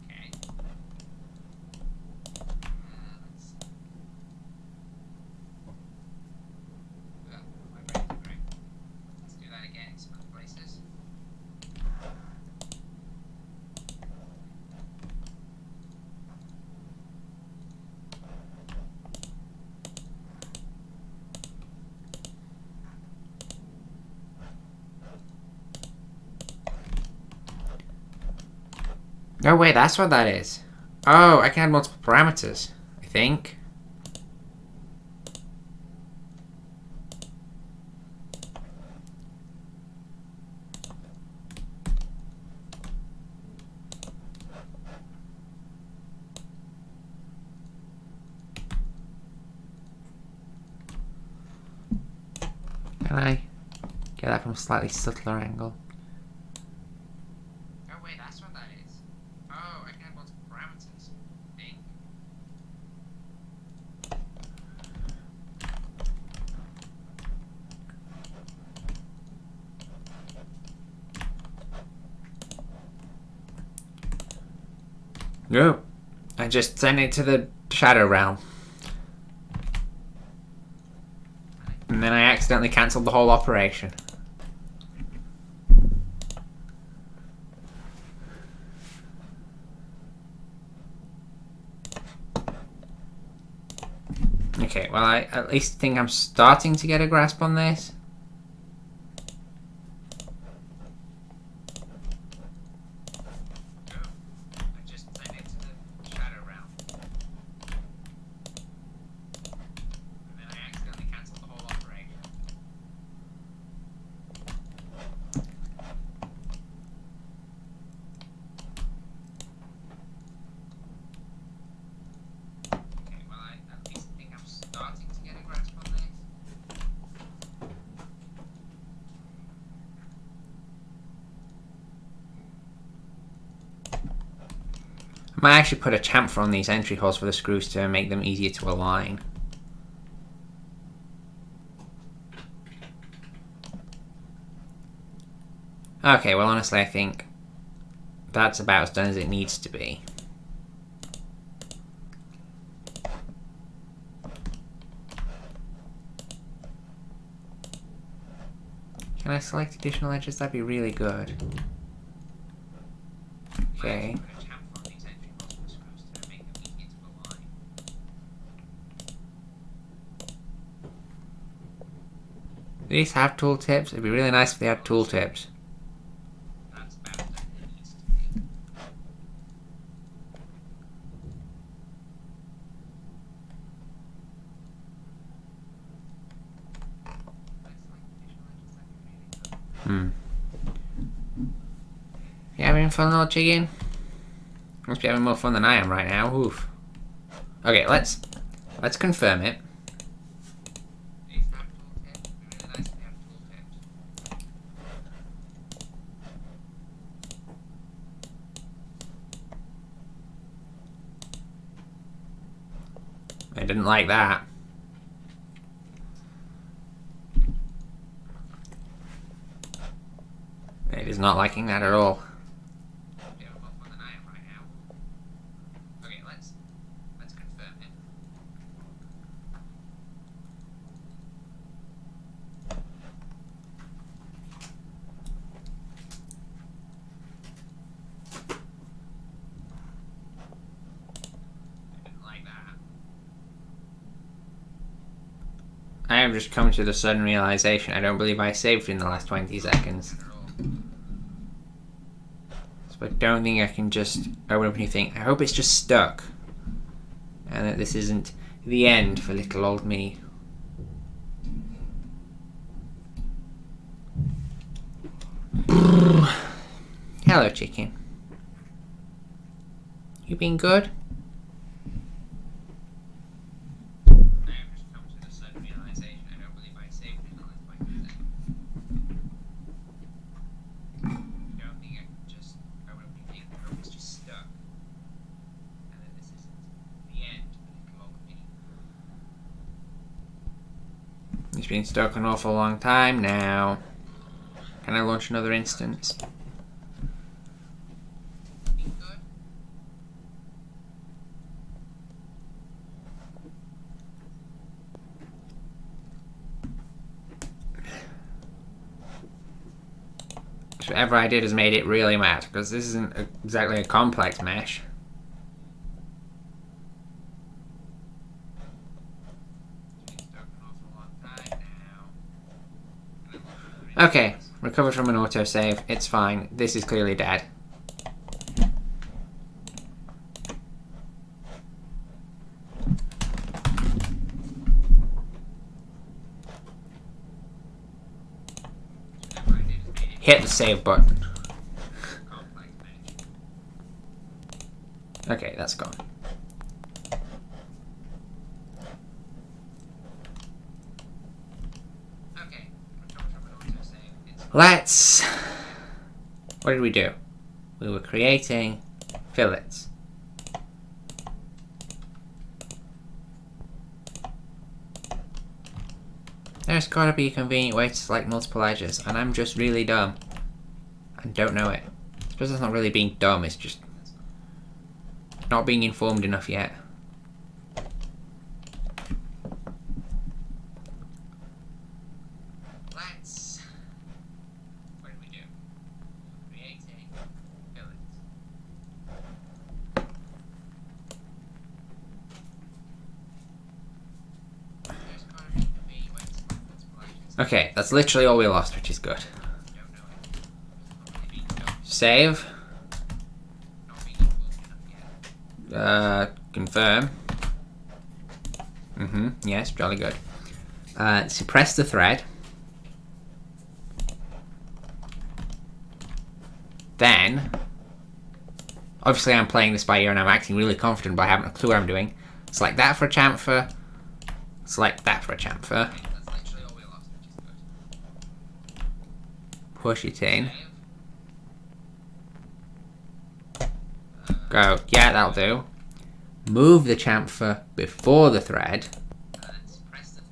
Okay. Let's... Ugh, my brain isn't great. Let's do that again in some other places. Oh wait, that's what that is. Oh, I can add multiple parameters, I think. Can I get that from a slightly subtler angle? Oh wait, that's what that is. Oh, I can add multiple parameters, I think. No, I just sent it to the shadow realm. And then I accidentally cancelled the whole operation. Okay, well I at least think I'm starting to get a grasp on this. I just sent it to the shadow realm. And then I accidentally cancelled the whole operation. Okay, well I at least think I'm starting to get a grasp on this. I might actually put a chamfer on these entry holes for the screws to make them easier to align. Okay, well honestly I think that's about as done as it needs to be. Can I select additional edges? That'd be really good. Okay. Do these have tooltips? It'd be really nice if they had tooltips. You having fun, little chicken? Must be having more fun than I am right now. Oof. Okay, let's confirm it. I didn't like that. It is not liking that at all. Okay, let's confirm it. I didn't like that. I have just come to the sudden realization I don't believe I saved in the last 20 seconds. So I don't think I can just open up anything. I hope it's just stuck. And that this isn't the end for little old me. Hello, chicken. You been good? been stuck an awful long time now. Can I launch another instance? Whatever I did has made it really mad, because this isn't exactly a complex mesh. Okay, recovered from an autosave. It's fine. This is clearly dead. Hit the save button. Okay, that's gone. Let's... What did we do? We were creating fillets. There's gotta be a convenient way to select multiple edges, and I'm just really dumb. And don't know it. I suppose it's not really being dumb, it's just not being informed enough yet. Let's... What did we do? Creating fillets. Okay, that's literally all we lost, which is good. Save. Confirm. Yes, jolly good. Suppress the thread. Then, obviously I'm playing this by ear and I'm acting really confident but I haven't a clue what I'm doing. Select that for a chamfer. Select that for a chamfer. Push it in. Go, yeah, that'll do. Move the chamfer before the thread.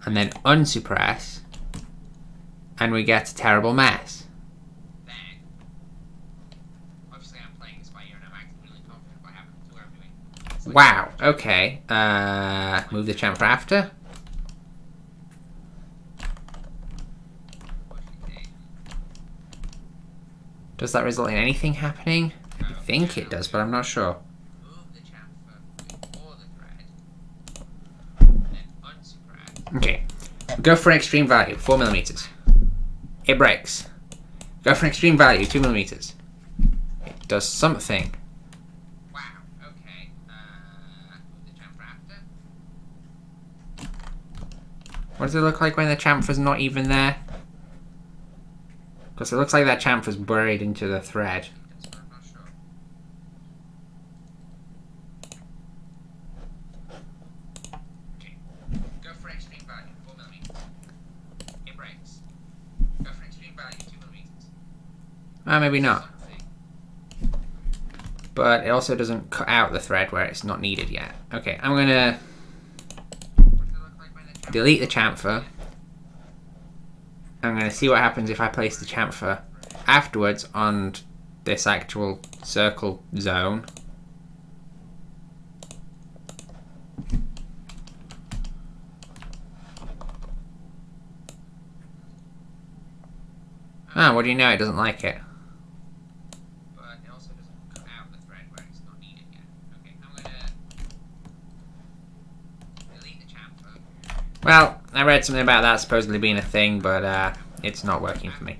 And then unsuppress. And we get a terrible mess. Wow, okay. Move the chamfer after. Does that result in anything happening? I think it does, but I'm not sure. Okay. Go for an extreme value, 4mm. It breaks. Go for an extreme value, 2mm. It does something. Wow, okay. The chamfer after. What does it look like when the chamfer's not even there? Because it looks like that chamfer's buried into the thread. Okay. Go for extreme value, 4mm. It breaks. Go for extreme value, 2mm. Maybe not. But it also doesn't cut out the thread where it's not needed yet. Okay, I'm gonna delete the chamfer. I'm going to see what happens if I place the chamfer afterwards on this actual circle zone. Ah, what do you know? It doesn't like it. But it also doesn't cut out the thread where it's not needed yet. Okay, I'm going to delete the chamfer. Well, I read something about that supposedly being a thing, but it's not working for me.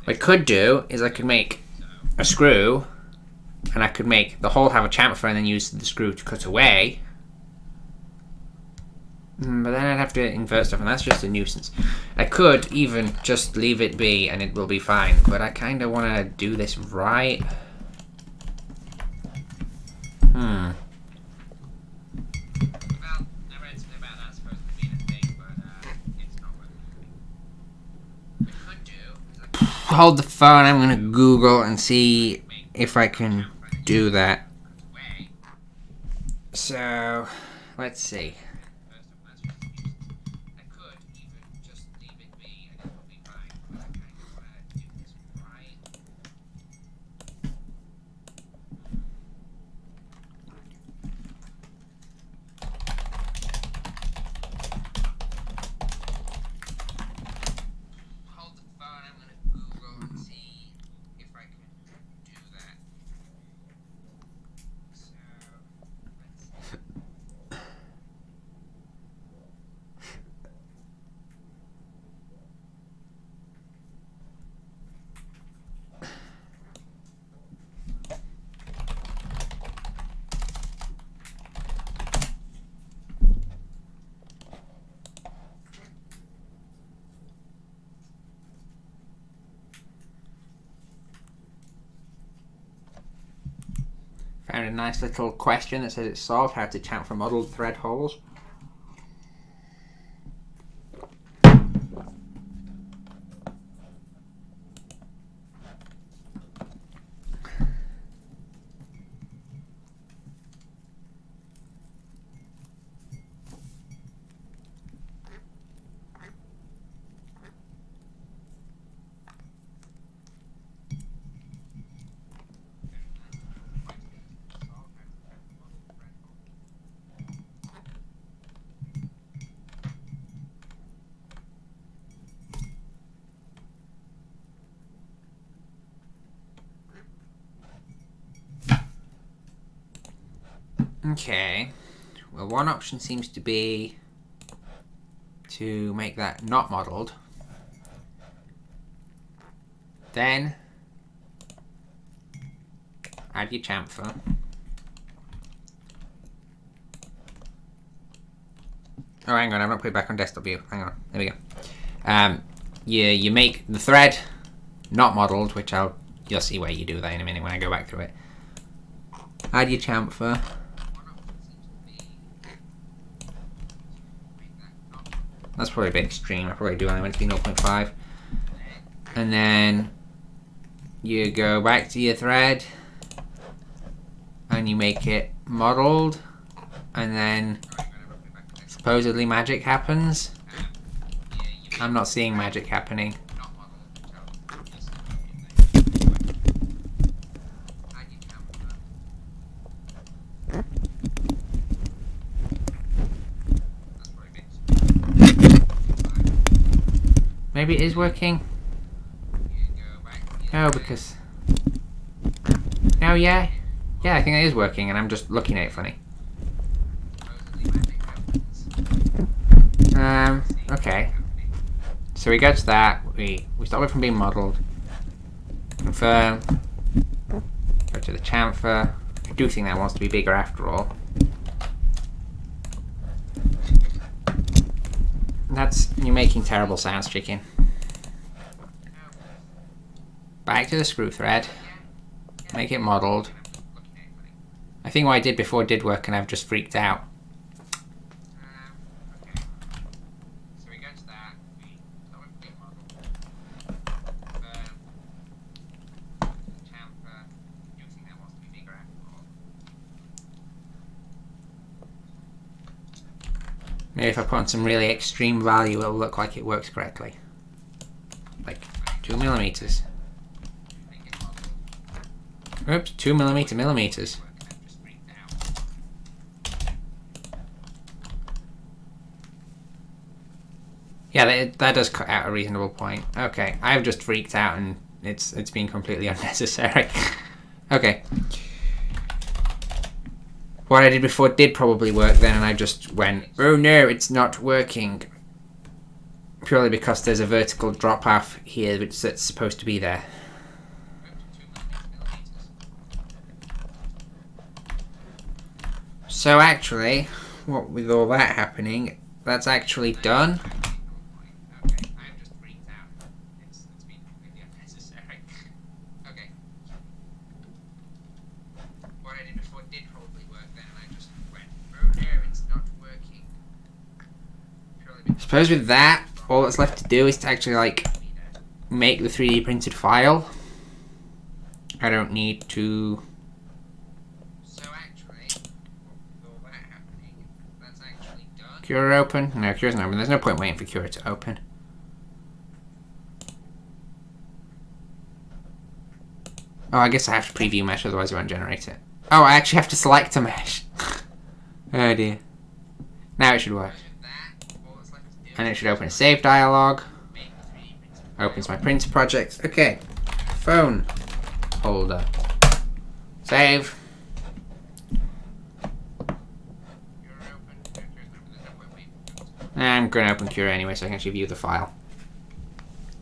What I could do is I could make a screw, and I could make the hole have a chamfer and then use the screw to cut away. But then I'd have to invert stuff, and that's just a nuisance. I could even just leave it be, and it will be fine, but I kind of want to do this right. Hold the phone, I'm gonna Google and see if I can do that. So, let's see. Found a nice little question that says it's solved how to chamfer modeled thread holes. Okay, well, one option seems to be to make that not modeled. Then add your chamfer. Oh, hang on, I've not put it back on desktop view. Hang on, there we go. You make the thread not modeled, which you'll see where you do that in a minute when I go back through it. Add your chamfer. That's probably a bit extreme. I probably do only want it to be 0.5. And then you go back to your thread and you make it modeled, and then supposedly magic happens. I'm not seeing magic happening. Maybe it is working. No, because... Oh, yeah. Yeah, I think it is working, and I'm just looking at it funny. Okay. So we go to that. We stop it from being modelled. Confirm. Go to the chamfer. I do think that wants to be bigger after all. You're making terrible sounds, chicken. Back to the screw thread. Make it modelled. I think what I did before did work and I've just freaked out. So we go to that. Chamfer. You think that wants to be bigger after all. Maybe if I put on some really extreme value, it'll look like it works correctly. Like 2 millimeters. Oops, 2 millimeters. Yeah, that does cut out a reasonable point. Okay, I've just freaked out and it's been completely unnecessary. Okay. What I did before did probably work then, and I just went, oh no, it's not working. Purely because there's a vertical drop off here that's supposed to be there. So actually, what with all that happening, that's actually done. Okay, I've just freaked out. It's been completely unnecessary. Okay. What I did before did probably work then, and I just went, oh no, it's not working. I suppose with that, all that's left to do is to actually like make the 3D printed file. I don't need to. Cura open? No, Cura's not open. There's no point waiting for Cura to open. Oh, I guess I have to preview mesh, otherwise it won't generate it. Oh, I actually have to select a mesh. Oh dear. Now it should work. And it should open a save dialog. Opens my printer project. Okay. Phone holder. Save. I'm going to open Cura anyway so I can actually view the file.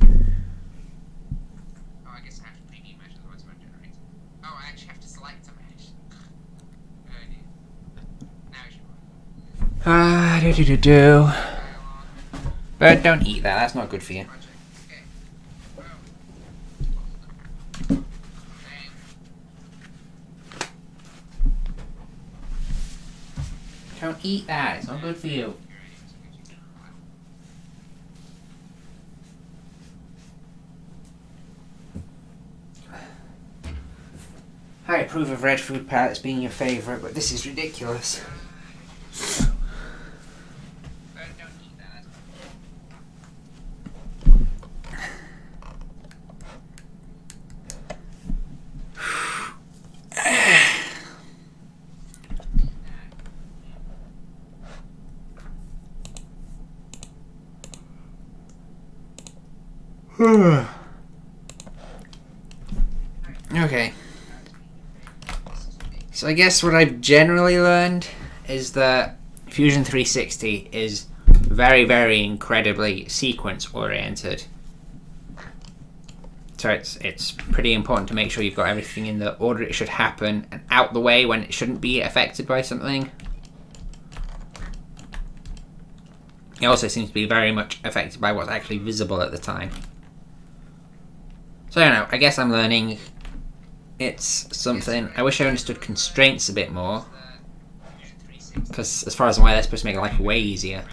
Oh, I guess I have to preview mesh, otherwise it won't generate. Oh, I actually have to select a mesh. Oh dear. Now it should work. But don't eat that, that's not good for you. Don't eat that. It's not good for you. I approve of red food pellets being your favourite, but this is ridiculous. Okay. So I guess what I've generally learned is that Fusion 360 is very, very incredibly sequence oriented. So it's pretty important to make sure you've got everything in the order it should happen and out the way when it shouldn't be affected by something. It also seems to be very much affected by what's actually visible at the time. So I don't know, I guess I'm learning. It's something. I wish I understood constraints a bit more. Because as far as I'm aware, they're supposed to make life way easier.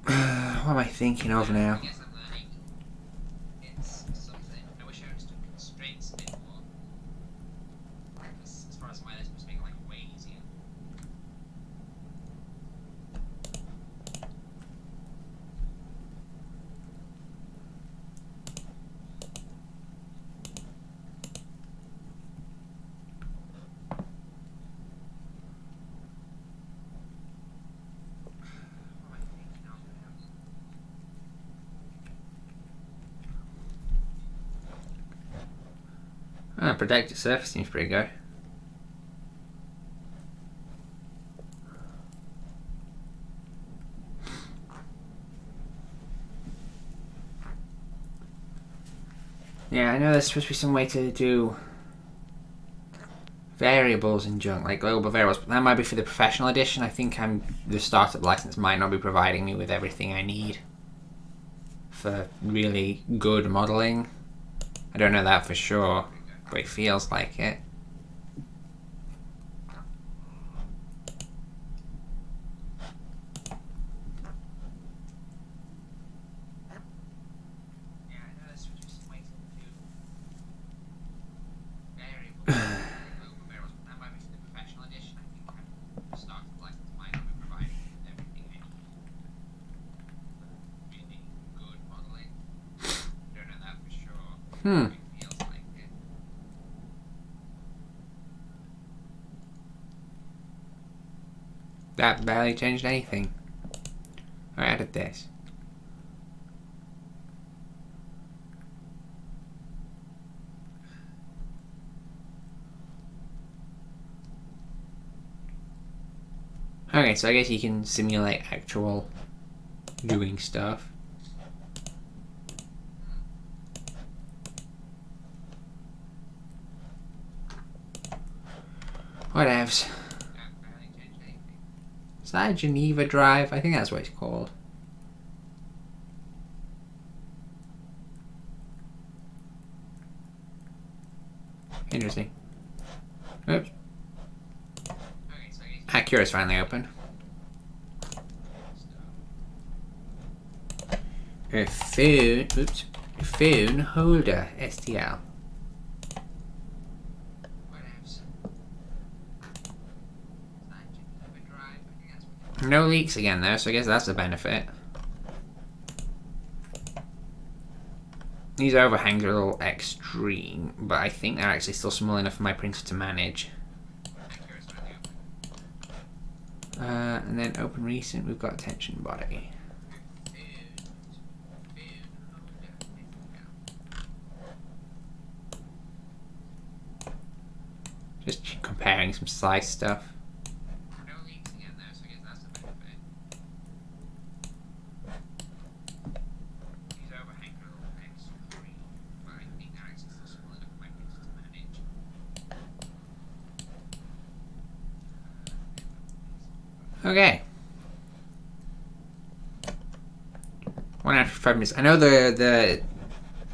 What am I thinking of now? Protected surface seems pretty good. Yeah, I know there's supposed to be some way to do variables and junk, like global variables, but that might be for the professional edition. I think the startup license might not be providing me with everything I need for really good modeling. I don't know that for sure, but it feels like it. That barely changed anything. I added this. Okay, so I guess you can simulate actual doing stuff. Whatevs. Is that a Geneva drive? I think that's what it's called. Interesting. Oops. Acura's finally open. A phone holder STL. No leaks again though, so I guess that's a benefit. These overhangs are a little extreme, but I think they're actually still small enough for my printer to manage. And then open recent, we've got tension body. Just comparing some size stuff. Okay. 1 hour 5 minutes. I know the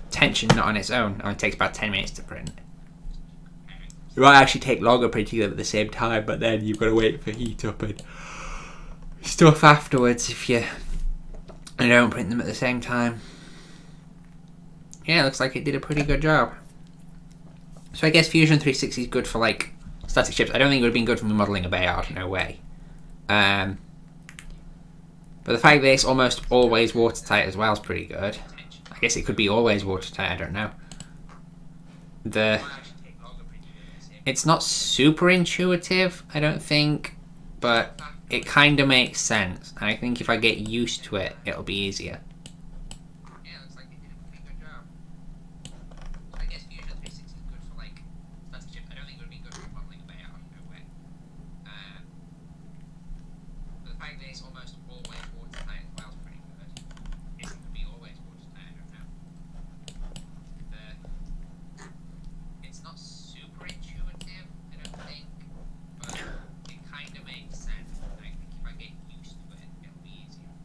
tension not on its own only takes about 10 minutes to print. It might actually take longer printing them at the same time, but then you've got to wait for heat up and stuff afterwards if you don't print them at the same time. Yeah, it looks like it did a pretty good job. So I guess Fusion 360 is good for like static ships. I don't think it would have been good for me modelling a Bayard, no way. But the fact that it's almost always watertight as well is pretty good. I guess it could be always watertight, I don't know. It's not super intuitive, I don't think, but it kind of makes sense. And I think if I get used to it, it'll be easier. Yeah, looks like it did a pretty good job. I guess Fusion 360 is good for like static ships. I don't think it would be good for modelling a Bayard, no way. But the fact that it's almost always watertight as well is pretty good. It could be always watertight, I don't know. It's not super intuitive, I don't think, but it kind of makes sense. And I think if I get used to it, it'll be easier.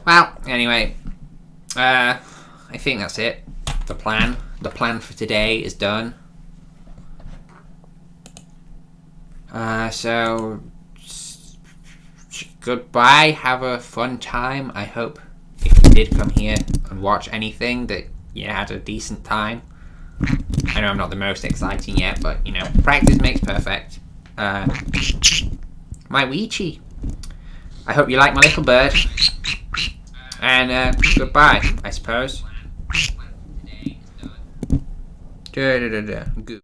Well, anyway, I think that's it. The plan for today is done. So goodbye. Have a fun time. I hope if you did come here and watch anything that you had a decent time. I know I'm not the most exciting yet, but you know, practice makes perfect. My Weechie. I hope you like my little bird. And goodbye, I suppose. Good.